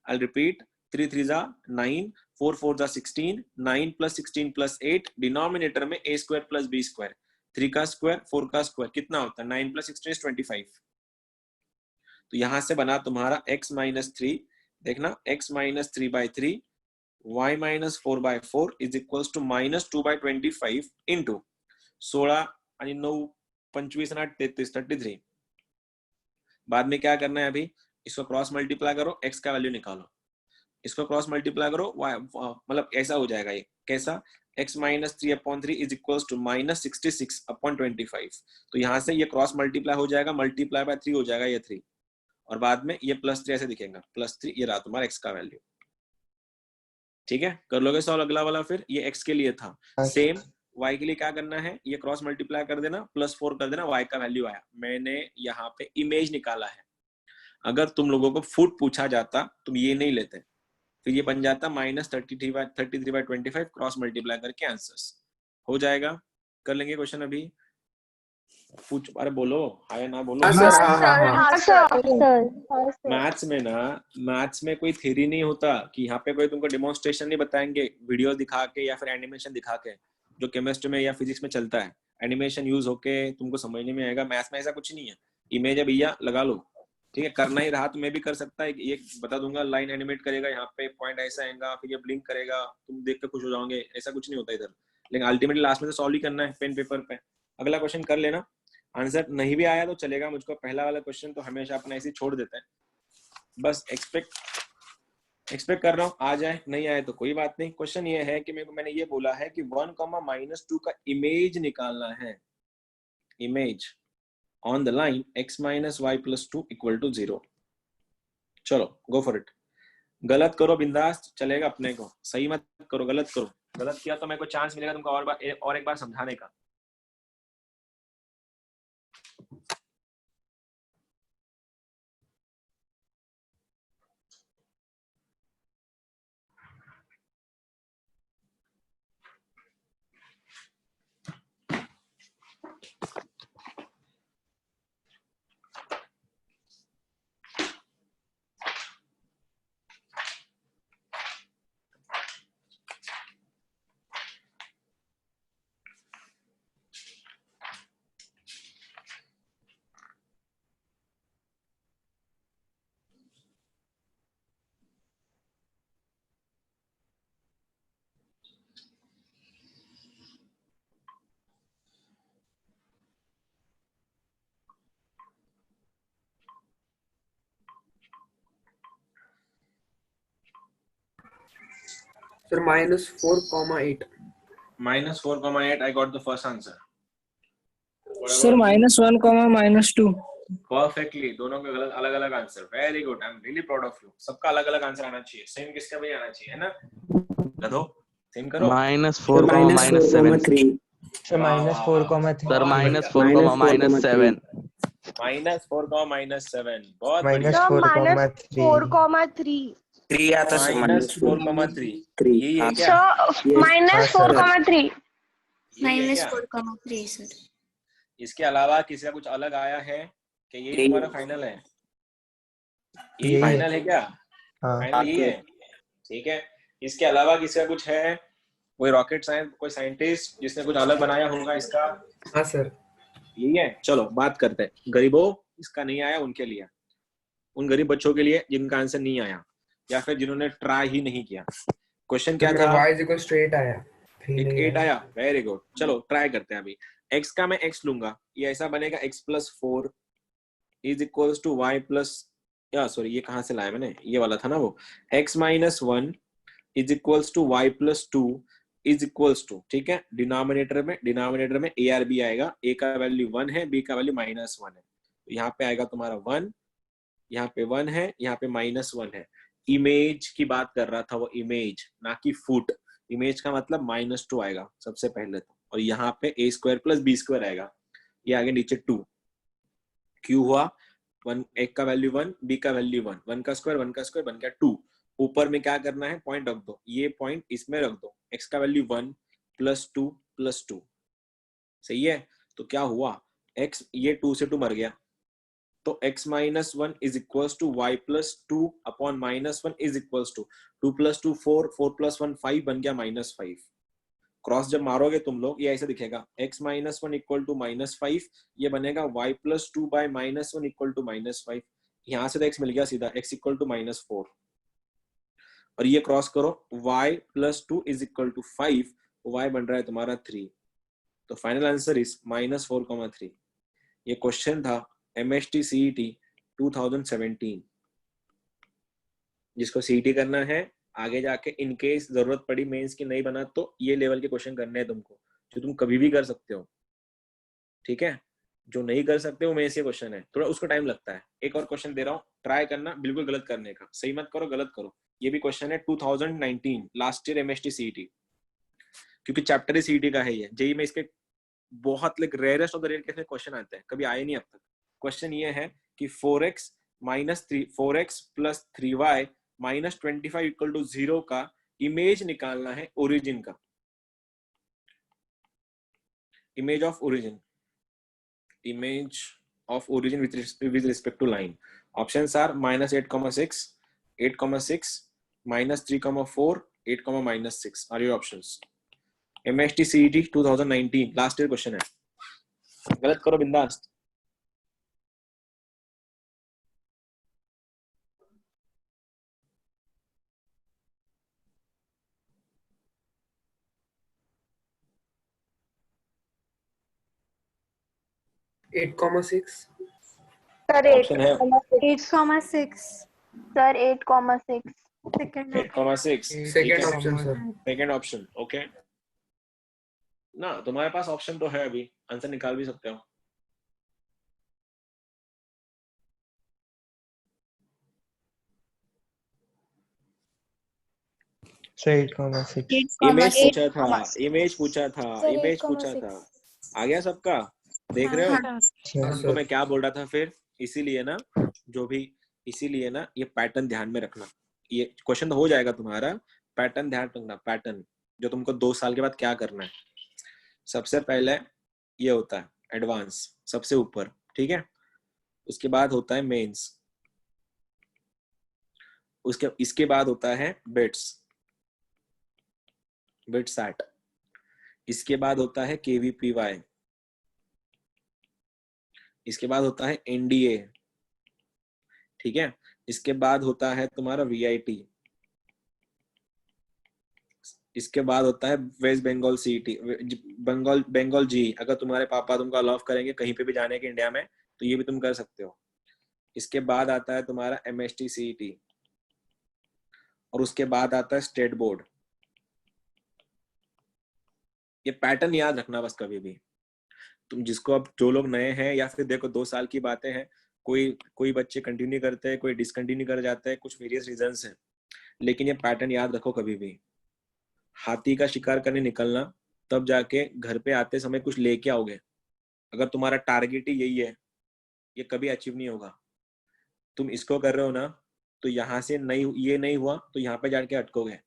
आई रिपीट, 3 3 जा 9, 4 4 जा 16, 9 प्लस 16 प्लस 8, डिनोमिनेटर में a square plus b square, 3 का स्क्वायर 4 का स्क्वायर कितना होता है, 9 प्लस 16 इज 25। तो यहां से बना तुम्हारा x माइनस 3, देखना x minus 3 by 3, y minus 4 by 4 is equals to minus 2 by 25 into 16 आणि 9 25 आणि 8 33 33। बाद में क्या करना है, अभी इसको क्रॉस मल्टीप्लाई करो, x का वैल्यू निकालो, इसको क्रॉस मल्टीप्लाई करो, y मतलब ऐसा हो जाएगा, ये कैसा, x minus 3 upon 3 is equals to minus 66 upon 25। तो यहां से ये क्रॉस मल्टीप्लाई हो जाएगा, मल्टीप्लाई बाय 3 हो जाएगा ये 3, और बाद में ये प्लस 3 ऐसे दिखेगा, प्लस 3, ये रहा तुम्हारा x का वैल्यू। ठीक है, कर लोगे सॉल्व अगला वाला। फिर ये x के लिए था, सेम y के लिए क्या करना है, ये क्रॉस मल्टीप्लाई कर देना, प्लस 4 कर देना, y का वैल्यू आया। मैंने यहाँ पे इमेज निकाला है। अगर तुम लोगों को फुट पूछा जाता तुम ये नहीं लेते, फिर ये बन जाता -33 बाय 25 क्रॉस मल्टीप्लाई करके आंसर्स हो जाएगा। कर लेंगे क्वेश्चन अभी, पूछ, अरे बोलो, हाय ना बोलो। हाँ सर, हाँ। सर मैथ्स में ना, मैथ्स में कोई थ्योरी नहीं होता कि यहाँ पे कोई तुमको डेमोन्स्ट्रेशन नहीं बताएंगे वीडियो दिखा के या फिर एनिमेशन दिखा के, जो केमिस्ट्री में या फिजिक्स में चलता है। एनिमेशन यूज होके तुमको समझने में आएगा, मैथ्स में ऐसा कुछ नहीं है। इमेज है भैया, लगा लो, ठीक है। करना ही रहा तो मैं भी कर सकता है, ये बता दूंगा, लाइन एनिमेट करेगा, यहाँ पे पॉइंट ऐसा आएगा, फिर ये ब्लिंक करेगा, तुम देख के खुश हो जाओगे, ऐसा कुछ नहीं होता इधर। लेकिन अल्टीमेटली लास्ट में तो सॉल्व ही करना है पेन पेपर पे। अगला क्वेश्चन कर लेना, आंसर नहीं भी आया तो चलेगा मुझको, पहला वाला क्वेश्चन तो हमेशा अपना ऐसे छोड़ देता है। बस एक्सपेक्ट कर रहा हूँ आ जाए, नहीं आए तो कोई बात नहीं। क्वेश्चन ये है कि मैंने ये बोला है कि 1, -2 का इमेज निकालना है, image on the line x minus y plus 2 equal to 0। चलो गो फॉर इट। गलत करो बिंदास चलेगा अपने को, सही मत करो, गलत करो। गलत किया तो मेरे को चांस मिलेगा तुमको और एक बार समझाने का। Sir -4,8. -4,8. I got the first answer. What sir about you? -1, -2. Perfectly. दोनों के अलग अलग answer. Very good. I'm really proud of you. सबका अलग अलग आंसर आना चाहिए. सेम किसका भी आना चाहिए, है ना? गधो सेम करो. -4, Sir -7. -4, -3. सर बहुत -4, -7. -4,7. बहुत बढ़िया. सर -4,3. -4,3. 3 आता सर -4,3. यही है क्या? सर -4,3. यही है क्या? -4,3 सर. इसके अलावा किसी का कुछ अलग आया है कि यही तुम्हारा फाइनल है? यही यही है। फाइनल है क्या? हाँ फाइनल यही है. ठीक है. इसके अलावा किसी का कुछ है? कोई रॉकेट साइंस, कोई साइंटिस्ट जिसने कुछ अलग बनाया होगा इसका? हाँ सर. यही है. चलो बात करते हैं. गरीबों, इसका नहीं आया उनके लिए, उन गरीब बच्चों के लिए जिनका आंसर नहीं आया या फिर जिन्होंने ट्राई ही नहीं किया. क्वेश्चन क्या था? y = 8 आया. 3 एक नहीं 8 आया. Very good. चलो ट्राई करते हैं. अभी x का मैं x लूंगा. ये ऐसा बनेगा x+4 is equals to y plus, या सॉरी ये कहां से लाया मैंने, ये वाला था ना वो. x - 1 is equals to y + 2 is equals to, ठीक है, डिनोमिनेटर में a और b आएगा. a का वैल्यू 1 है, b का वैल्यू -1 है. तो यहाँ पे आएगा तुम्हारा 1, यहाँ पे 1 है, यहाँ पे -1 है. इमेज की बात कर रहा था वो, इमेज ना कि फुट. इमेज का मतलब -2 आएगा सबसे पहले तो, और यहाँ पे a² + b² आएगा. ये आगे नीचे 2. क्यों हुआ? 1, एक का वैल्यू 1, b का वैल्यू 1, 1 का स्क्वायर 1 का स्क्वायर बन गया 2. ऊपर में क्या करना है? पॉइंट रख दो. ये पॉइंट इसमें रख दो. x का वैल्यू 1 + 2 + 2. सही है. तो क्या हुआ? x, ये 2 से 2 मर गया, तो x - 1 is equals to y + 2 upon -1 is equals to 2 + 2 4, 4 + 1 5 बन गया -5. क्रॉस जब मारोगे तुम लोग, ये ऐसे दिखेगा. x - 1 इक्वल टू -5, ये बनेगा y + 2 बाय -1 इक्वल टू -5. यहाँ से तो x मिल गया सीधा, x इक्वल टू -4. और ये क्रॉस करो, y + 2 is equal to 5, y बन रहा है तुम्हारा 3. तो फाइनल आंसर इज -4,3. ये क्वेश्चन था MST CET 2017. जिसको CET करना है आगे जाके, इन केस जरूरत पड़ी मेंस की नहीं बना, तो ये लेवल के क्वेश्चन करने हैं तुमको, जो तुम कभी भी कर सकते हो. ठीक है. जो नहीं कर सकते वो मेंस के क्वेश्चन है, थोड़ा उसको टाइम लगता है. एक और क्वेश्चन दे रहा हूँ, ट्राई करना, बिल्कुल गलत करने का. सही मत करो, गलत करो. ये भी क्वेश्चन है 2019, लास्ट ईयर MST CET, क्योंकि चैप्टर ही CET का है. ये जेई में इसके बहुत like rarest of the rare case में क्वेश्चन आते हैं, कभी आए नहीं अब तक. क्वेश्चन ये है कि 4x + 3y - 25 इक्वल टू 0 का इमेज निकालना है ओरिजिन का. Image of origin with respect to line. Options are -8,6, 8,6, -3,4, 8, -6 are your options. MST CET 2019 last year question है. गलत करो बिंदास. सर 8,6. सर ऑप्शन है 8,6. Sir 8,6. Second 8,6. Second option sir. Second option. Okay ना, तुम्हारे पास ऑप्शन तो है, अभी आंसर निकाल भी सकते हो. सर 8,6. इमेज पूछा था. आ गया सबका? देख रहे हो? सर तो मैं क्या बोल रहा था फिर, इसीलिए ना, जो भी, इसीलिए ना ये पैटर्न ध्यान में रखना. ये क्वेश्चन तो हो जाएगा तुम्हारा, पैटर्न ध्यान रखना. पैटर्न जो तुमको 2 साल के बाद क्या करना है. सबसे पहले ये होता है एडवांस, सबसे ऊपर, ठीक है. उसके बाद होता है मेंस, इसके बाद होता है बिट्स सैट, इसके बाद होता है KVPY, इसके बाद होता है NDA, ठीक है. इसके बाद होता है तुम्हारा VIT, इसके बाद होता है वेस्ट बंगाल CET, बंगाल जी. अगर तुम्हारे पापा तुमको अलाउ करेंगे कहीं पे भी जाने के इंडिया में, तो ये भी तुम कर सकते हो. इसके बाद आता है तुम्हारा MST CET, और उसके बाद आता है स्टेट बोर्ड. ये पैटर्न याद रखना बस कभी भी। तुम जिसको, अब जो लोग नए हैं या फिर देखो 2 साल की बातें हैं, कोई बच्चे कंटिन्यू करते हैं, कोई डिसकंटिन्यू कर जाते हैं, कुछ वेरियस रीजंस हैं, लेकिन ये पैटर्न याद रखो कभी भी। हाथी का शिकार करने निकलना, तब जाके घर पे आते समय कुछ लेके आओगे। अगर तुम्हारा टारगेट ही यही है, ये कभी अचीव नहीं होगा। तुम इसको कर रहे हो ना, तो यहाँ से नहीं, ये नहीं हुआ तो यहाँ पे जाके अटकोगे,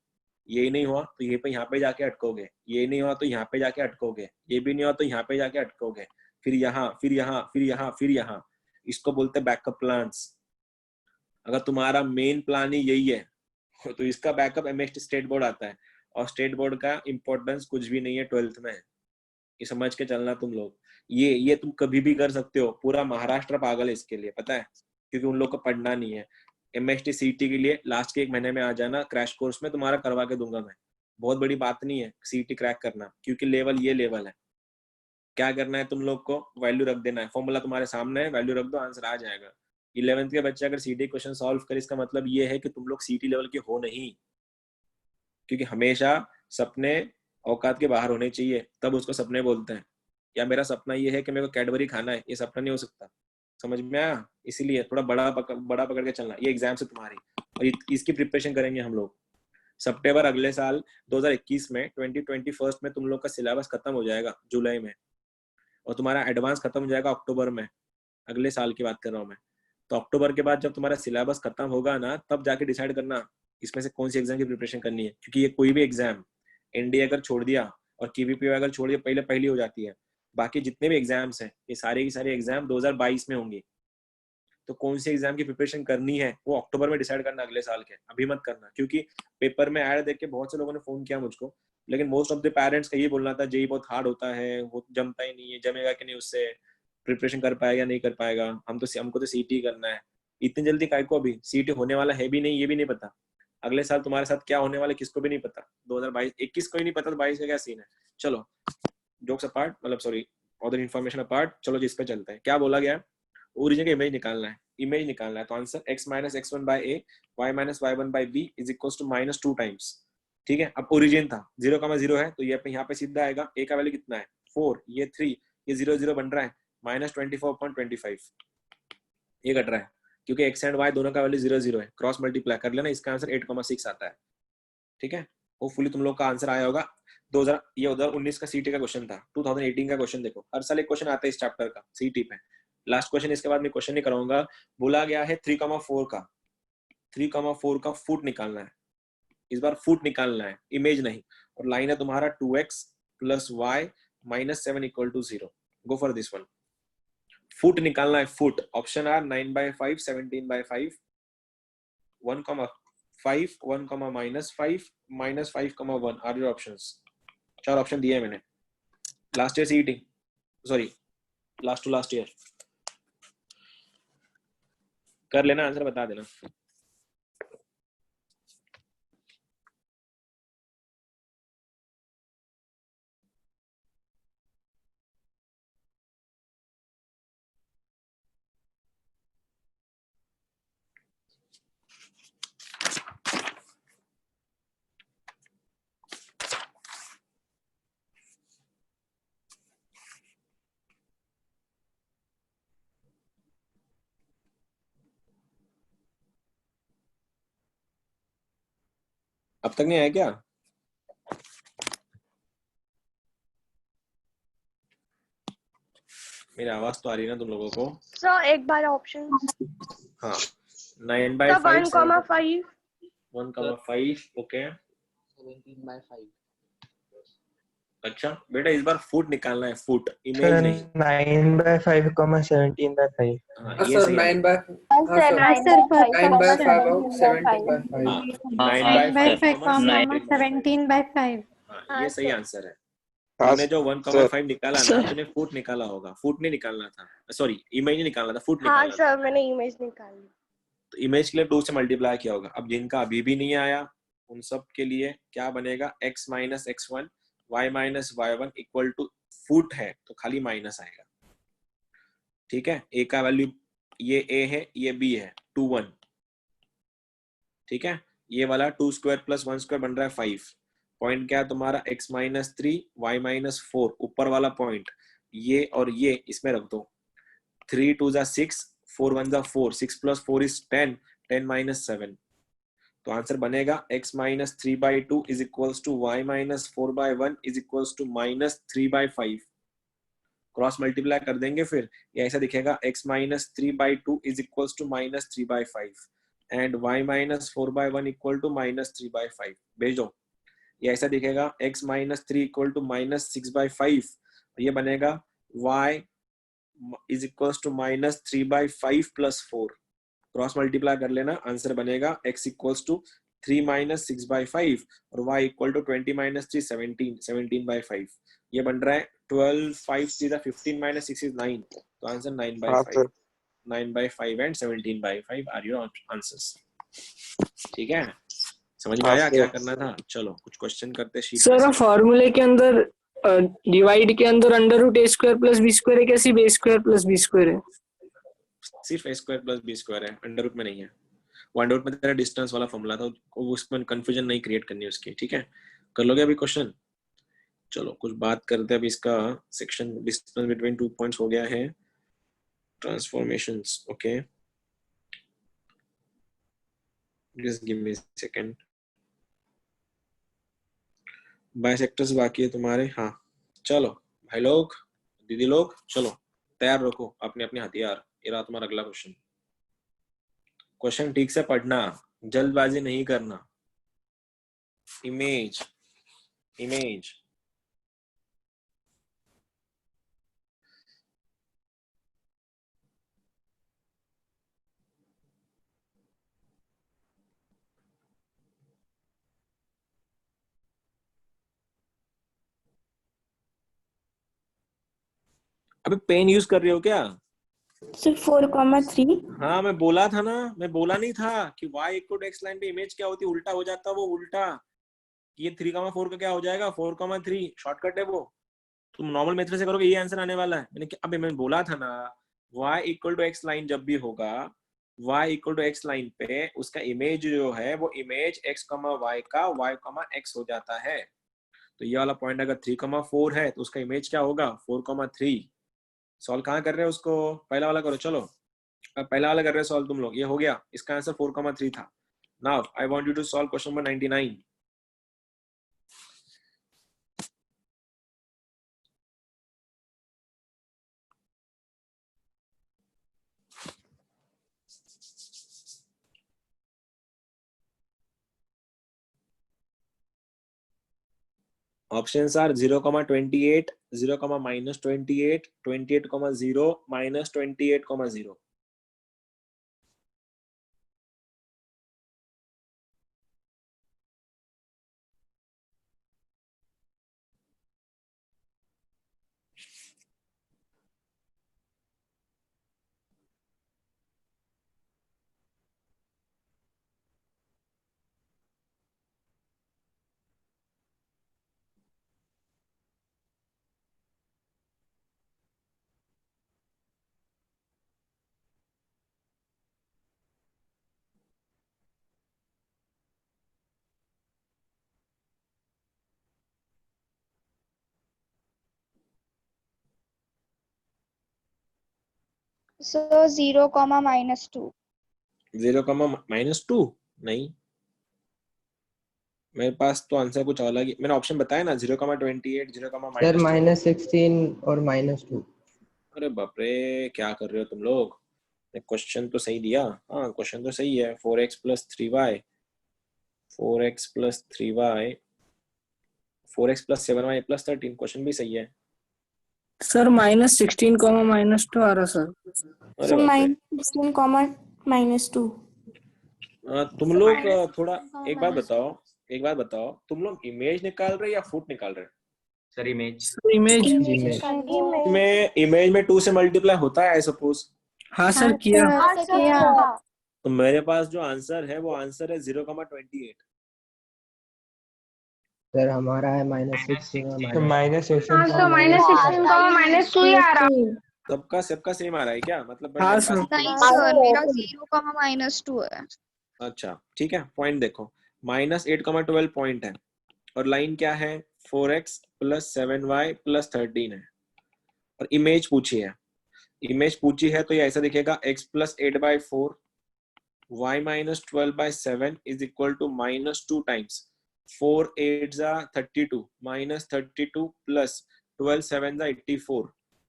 ये नहीं हुआ तो यहाँ पे जाके अटकोगे, ये नहीं हुआ तो यहाँ पे जाके अटकोगे, ये भी नहीं हुआ तो यहाँ पे जाके अटकोगे, फिर यहाँ, फिर यहाँ, फिर यहाँ, फिर यहाँ। इसको बोलते हैं बैकअप प्लान्स। अगर तुम्हारा मेन प्लान ही यही है तो इसका बैकअप एमएसटी स्टेट बोर्ड आता है, और स्टेट बोर्ड का इंपॉर्टेंस कुछ भी नहीं है 12th में। ये समझ के चलना तुम लोग। ये तुम कभी भी कर सकते हो। पूरा महाराष्ट्र पागल है इसके लिए, पता है, क्योंकि उन लोग को पढ़ना नहीं है। एमएसटी सीटी के लिए लास्ट के 1 महीने में आ जाना क्रैश कोर्स में, तुम्हारा करवा के दूंगा मैं। बहुत बड़ी बात नहीं है सीटी क्रैक करना, क्योंकि लेवल ये लेवल है। क्या करना है तुम लोग को, वैल्यू रख देना है। फॉर्मूला तुम्हारे सामने है, वैल्यू रख दो, आंसर आ जाएगा। 11th के बच्चे अगर सीटी क्वेश्चन सॉल्व करे, इसका मतलब ये है कि तुम लोग सीटी लेवल के हो नहीं, क्योंकि हमेशा सपने औकात के बाहर होने चाहिए, तब उसको सपने बोलते हैं। या मेरा सपना ये है कि मेरे को कैडबरी खाना है, ये सपना नहीं हो सकता। समझ में आया? इसीलिए थोड़ा बड़ा पकड़ के चलना। ये एग्जाम से तुम्हारी, और इसकी प्रिपरेशन करेंगे हम लोग। सितंबर अगले साल 2021 में 2021 में तुम लोग का सिलेबस खत्म हो जाएगा जुलाई में, और तुम्हारा एडवांस खत्म हो जाएगा अक्टूबर में। अगले साल की बात कर रहा हूँ मैं। तो अक्टूबर के बाद जब तुम्हारा सिलेबस खत्म होगा ना, तब जाके डिसाइड करना इसमें से कौन सी एग्जाम की प्रिपरेशन करनी है। क्योंकि ये कोई भी एग्जाम, एनडीए अगर छोड़ दिया और केवीपी अगर छोड़ दिया, पहली हो जाती है। बाकी जितने भी एग्जाम्स हैं, ये सारे की सारे एग्जाम 2022 में होंगे। तो कौन सी एग्जाम की प्रिपरेशन करनी है वो अक्टूबर में डिसाइड करना, अगले साल के। अभी मत करना, क्योंकि पेपर में ऐड देख के बहुत से लोगों ने फोन किया मुझको, लेकिन मोस्ट ऑफ द पेरेंट्स का ये बोलना था जेई बहुत हार्ड होता है, वो जमता ही नहीं है, जमेगा कि नहीं, उससे प्रिपरेशन कर पाएगा नहीं कर पाएगा, हमको तो सीटी करना है। इतनी जल्दी काय को? अभी सीटी होने वाला है भी नहीं, ये भी नहीं पता। अगले साल तुम्हारे साथ क्या होने वाला किसको भी नहीं पता। 2022-21 को ही नहीं पता, तो 22 का क्या सीन है। चलो जोक्स अपार्ट, मतलब सॉरी, अदर इन्फॉर्मेशन अपार्ट, चलो जिस पे चलते हैं। क्या बोला गया? ओरिजिन का इमेज निकालना है। इमेज निकालना है तो answer x - x1 by a, y - y1 by b is equals to -2 times. ठीक है, अब ओरिजिन था 0,0 है, तो ये यहाँ पे सीधा आएगा। a का वैल्यू कितना है 4, ये 3, ये 0 0 बन रहा है, -24.25 ये कट रहा है, क्योंकि x एंड y दोनों का वैल्यू 0 0 है। क्रॉस मल्टीप्लाई कर लेना, इसका आंसर 8,6 आता है। ठीक है, होपफुली तुम लोग का आंसर आया होगा। 2019 का सीटी का क्वेश्चन था। 2018 का क्वेश्चन देखो, हर साल एक क्वेश्चन आता है इस चैप्टर का सीटी पे। लास्ट क्वेश्चन, इसके बाद मैं क्वेश्चन नहीं कराऊंगा। बोला गया है 3,4 का फुट निकालना है। इस बार फुट निकालना है, इमेज नहीं। और लाइन है तुम्हारा 2x + y - 7 = 0। Go for this one. Foot निकालना है, foot. Option are 9/5, 17/5, 1,5, 1,-5, -5,1 are your options. 4 option दिए मैंने। Last year CET, sorry last to last year. कर लेना, आंसर बता देना। अब तक नहीं आया क्या? मेरी आवाज तो आ रही है ना तुम लोगों को? सर एक बार ऑप्शन। हाँ, 9/5, 1,5, 1,5, ओके। 17/5। अच्छा बेटा, इस बार फुट निकालना है, फुट, इमेज नहीं। 9/5, 17/5। हाँ, हाँ ये सर, सही 9 आंसर। by Sir, 9/5 और 17/5। हाँ, 9/5, 9/5, 17/5। हाँ, ये सही आंसर है। हाँ तूने जो 1,5 निकाला ना, तूने फुट निकाला होगा। फुट नहीं निकालना था, सॉरी इमेज नहीं निकालना था, फुट हाँ निकालना था। सर, मैंने इमेज निकाली। तो इमेज के लिए 2 से मल्टीप्लाई किया होगा। अब जिनका अभी भी नहीं आया, उन सब के लिए क्या बनेगा? x - x1, y - y1 = foot है, तो खाली माइनस आएगा। ठीक है, a का वैल्यू ये a है, ये b है, 2 1। ठीक है, ये वाला 2² + 1² बन रहा है 5, पॉइंट क्या है तुम्हारा, x माइनस 3 y माइनस 4, ऊपर वाला पॉइंट ये और ये इसमें रख दो। 3 2 जा 6, 4 1 जा 4, 6 प्लस 4 इज 10, 10 माइनस 7। तो आंसर बनेगा x minus 3/2 is equals to y minus 4/1 is equals to minus 3/5। Cross multiply कर देंगे फिर ये ऐसा दिखेगा, x minus 3/2 is equals to minus 3/5 and y minus 4/1 equal to minus 3/5। भेजो, ये ऐसा दिखेगा, x minus 3 equal to minus 6/5। ये बनेगा y is equals to minus 3/5 plus 4। Cross multiply कर लेना, आंसर बनेगा x इक्वल्स टू 3 माइनस 6/5 और y इक्वल टू 20 माइनस 3 17, 17/5। ये बन रहा है 12 5 सीधा 15 माइनस 6 इज 9। तो answer 9/5, 9/5 and 17/5 are your answers. ठीक है, समझ में आया क्या करना था? चलो कुछ क्वेश्चन करते शीट सर फॉर्मूले के अंदर डिवाइड के अंदर under root a square plus b square है, कैसी b square plus b square है? सिर्फ a square plus b square है, अंडर रूट में नहीं है। वो अंडर रूट में तेरा डिस्टेंस वाला फॉर्मूला था, उसमें कंफ्यूजन नहीं क्रिएट करनी उसकी। ठीक है, कर लोगे अभी क्वेश्चन? चलो कुछ बात करते हैं अभी। इसका सेक्शन डिस्टेंस बिटवीन 2 पॉइंट्स हो गया है, transformations. Okay, just give me a second. Bisectors बाकी है तुम्हारे। हाँ चलो भाई लोग, दीदी लोग, चलो तैयार रखो अपने अपने हथियार। ये रहा तुम्हारा अगला क्वेश्चन। क्वेश्चन ठीक से पढ़ना, जल्दबाजी नहीं करना। इमेज, इमेज अबे पेन यूज कर रही हो क्या? सर 4,3। हाँ मैं बोला था ना, मैं बोला नहीं था कि y equal to x line पे इमेज क्या होती है? उल्टा हो जाता वो उल्टा। ये 3,4 का क्या हो जाएगा? 4,3। शॉर्टकट है वो, तुम नॉर्मल मेथड से करोगे ये आंसर आने वाला है। अबे मैं बोला था ना, y equal to x line जब भी होगा, y equal to x line पे उसका इमेज जो है वो इमेज x, y का y, x हो जाता है। तो ये वाला पॉइंट अगर 3,4 है तो उसका इमेज क्या होगा? 4,3। सॉल्व कहाँ कर रहे हो उसको? पहला वाला करो। चलो अब पहला वाला कर रहे हो सॉल्व तुम लोग। ये हो गया, इसका आंसर 4,3 था। Now I want you to solve question number 99। Options are 0,28, 0, minus 28, 28,0, minus 28,0. So 0, minus 2. 0, minus 2 नहीं, मेरे पास तो आंसर कुछ अलग ही। मैंने ऑप्शन बताया ना, 0,28, 0, सर minus -16 और -2। अरे बाप रे, क्या कर रहे हो तुम लोग? क्वेश्चन तो सही दिया। हाँ क्वेश्चन तो सही है। 4x plus 3y, 4x plus 3y, 4x plus 7y plus 13, question भी सही है। सर -16, -2 आ रहा सर। अरे बाप रे, -16, -2। तुम लोग थोड़ा एक बात बताओ, तुम लोग इमेज निकाल रहे या फुट निकाल रहे? सर इमेज, इमेज में इमेज में 2 से मल्टीप्लाई होता है आई सपोज। हाँ सर किया। तो मेरे पास जो आंसर है वो आंसर है 0,28। सर हमारा है -16 तो -16 तो -16, -2 ही आ रहा। सबका सेम आ रहा है क्या? मतलब हाँ मेरे सर। पास नहीं सर, मेरा 0, -2 है। अच्छा ठीक है, पॉइंट देखो, -8,12 पॉइंट है। और लाइन क्या है 4x प्लस 7y प्लस 13 है, और इमेज पूछी है। इमेज पूछी है तो ये ऐसा दिखेगा x plus 8/4 y minus 12/7 is equal to -2 times 4 8 32 minus 32 plus 12 7 84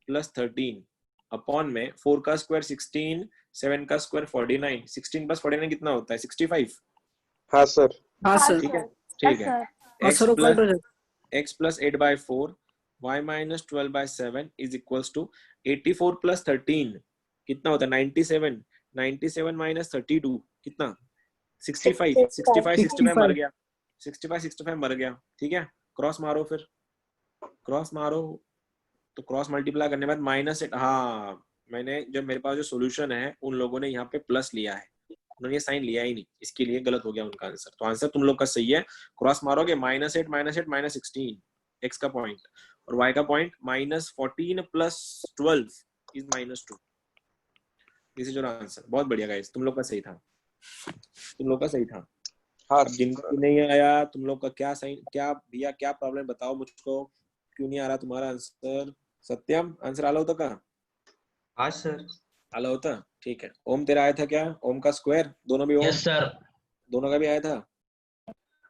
plus 13 upon में 4 का स्क्वायर 16 7 का स्क्वायर 49 16 प्लस 49 कितना होता है 65। हाँ सर। हाँ सर। ठीक है ठीक है। हाँ x सर, वो प्लस कट हो जाता x plus 8/4 y minus 12/7 is equals to 84 plus 13 कितना होता है 97 97 माइनस 32 कितना 65 65 65 मर गया 65 65 मर गया। ठीक है, क्रॉस मारो, फिर क्रॉस मारो तो क्रॉस मल्टीप्लाई करने के बाद -8। हाँ, मैंने जब मेरे पास जो सॉल्यूशन है उन लोगों ने यहाँ पे प्लस लिया है, उन्होंने ये साइन लिया ही नहीं, इसके लिए गलत हो गया उनका आंसर। तो आंसर तुम लोग का सही है। क्रॉस मारोगे -8 -8 -16 x का पॉइंट और y का point -14 plus 12 is -2। This is your answer. बहुत बढ़िया गाइस, तुम लोग का सही था, तुम लोग का सही था। हाँ अब जिनको भी नहीं आया, तुम लोग का क्या साइन, क्या भैया क्या प्रॉब्लम बताओ मुझको, क्यों नहीं आ रहा तुम्हारा आंसर? सत्यम, आंसर आला होता का? हाँ सर। आला होता, ठीक है। ओम तेरा आया था क्या? ओम का स्क्वायर, दोनों भी ओम? Yes sir. दोनों का भी आया था?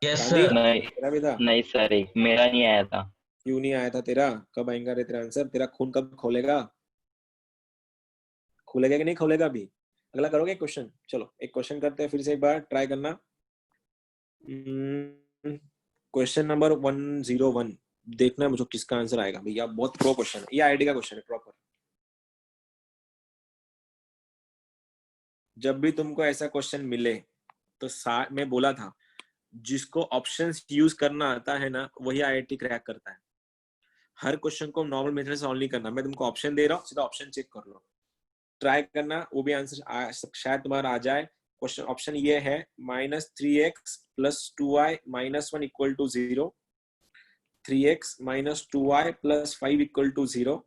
Yes Gandhi, sir. नहीं तेरा भी था? नहीं सर, एक मेरा नहीं आया था। क्यों नहीं आया था तेरा? कब आएगा रे तेरा आंसर? तेरा खून कब खोलेगा? खुलेगा कि नहीं खोलेगा? अभी अगला करोगे क्वेश्चन? चलो एक क्वेश्चन करते हैं फिर से, एक बार ट्राई करना। क्वेश्चन नंबर 101 देखना मुझे किसका आंसर आएगा। भैया बहुत प्रो क्वेश्चन है, ये आईडी का क्वेश्चन है प्रॉपर। जब भी तुमको ऐसा क्वेश्चन मिले तो मैं बोला था जिसको ऑप्शंस यूज करना आता है ना वही आईआईटी क्रैक करता है। हर क्वेश्चन को नॉर्मल मेथड से सॉल्व नहीं करना। मैं तुमको ऑप्शन दे रहा हूँ, सीधा ऑप्शन चेक कर लो, ट्राई करना, वो भी आंसर शायद तुम्हारा आ जाए। क्वेश्चन ऑप्शन ये है -3x plus 2y minus 1 equal to 0, 3x minus 2y plus 5 equal to 0,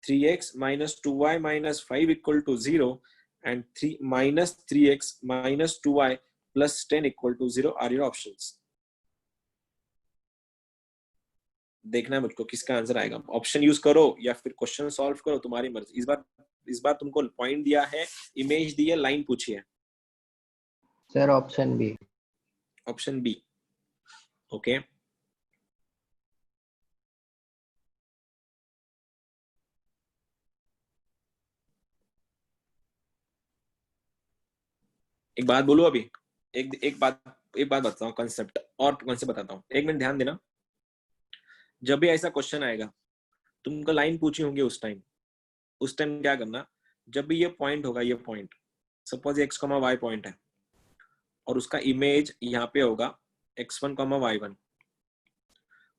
3x minus 2y minus 5 equal to 0 and 3 minus 3x minus 2y plus 10 equal to 0 are your options. देखना है मुझको किसका answer आएगा। Option use करो या फिर question solve करो, तुम्हारी मर्जी। इस बार तुमको पॉइंट दिया है, इमेज दी है, लाइन पूछी है। Sir option B. Option B, okay. एक बात बोलूं अभी, एक बात बताता हूँ, कंसेप्ट और कंसेप्ट बताता हूँ, एक मिनट ध्यान देना। जब भी ऐसा क्वेश्चन आएगा, तुमको लाइन पूछी होंगी उस टाइम क्या करना, जब भी ये पॉइंट होगा, ये point suppose x, y point है और उसका इमेज यहाँ पे होगा x1, y1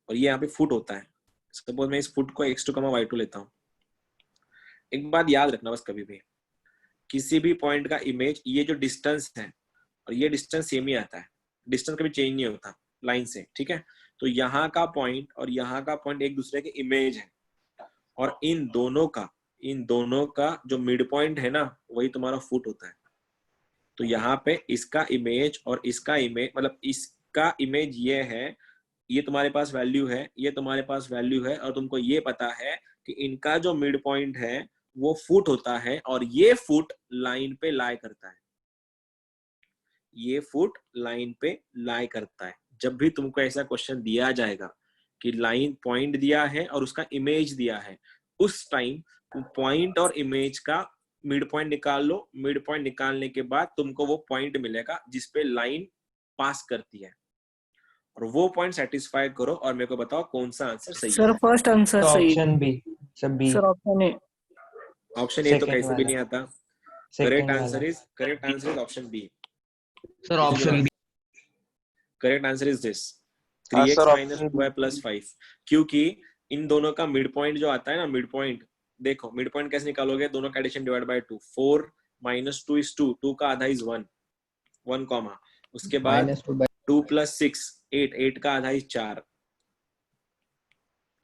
और ये यहाँ पे फुट होता है। सपोज मैं इस फुट को x2, y2 लेता हूँ। एक बात याद रखना बस, कभी भी किसी भी पॉइंट का इमेज, ये जो डिस्टेंस है और ये डिस्टेंस सेम ही आता है, डिस्टेंस कभी चेंज नहीं होता लाइन से, ठीक है। तो यहाँ का पॉइंट और यहाँ का पॉइंट एक दूसरे के इमेज है, और इन दोनों का जो मिड पॉइंट है ना वही तुम्हारा फुट होता है। तो यहाँ पे इसका इमेज और इसका इमेज, मतलब इसका इमेज ये है, ये तुम्हारे पास वैल्यू है, ये तुम्हारे पास वैल्यू है, और तुमको ये पता है कि इनका जो मिड पॉइंट है वो फुट होता है, और ये फुट लाइन पे लाई करता है, ये फुट लाइन पे लाई करता है। जब भी तुमको ऐसा क्वेश्चन दिया जाएगा कि लाइन पॉइंट दिया है और उसका इमेज दिया है, उस टाइम पॉइंट और इमेज का मिड पॉइंट निकाल लो। मिड पॉइंट निकालने के बाद तुमको वो पॉइंट मिलेगा जिसपे लाइन पास करती है, और वो पॉइंट सेटिस्फाई करो और मेरे को बताओ कौन सा आंसर सही है। सर फर्स्ट आंसर सही। Option B. सब B. Sir option A. Option A तो कैसे भी नहीं आता। Correct answer is option B. Sir option B. Correct answer is this, हाँ 3x sir, minus 2y plus 5, क्योंकि इन दोनों का मिड पॉइंट जो आता है ना, मिड पॉइंट देखो, मिड पॉइंट कैसे निकालोगे, दोनों का addition divide by 2, 4 minus 2 is 2, 2 का आधा इज 1, 1 कॉमा, उसके बाद 2 प्लस 6 8, 8 का आधा इज 4,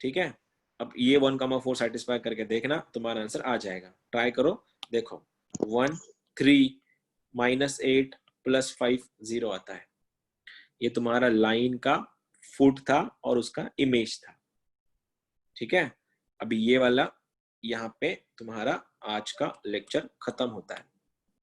ठीक है। अब ये 1,4 सेटिस्फाई करके देखना, तुम्हारा आंसर आ जाएगा। ट्राई करो, देखो 1 3 माइनस 8 प्लस 5 0 आता है। ये तुम्हारा लाइन का फुट था और उसका इमेज था। ठीक है, अभी ये वाला यहाँ पे तुम्हारा आज का लेक्चर खत्म होता है।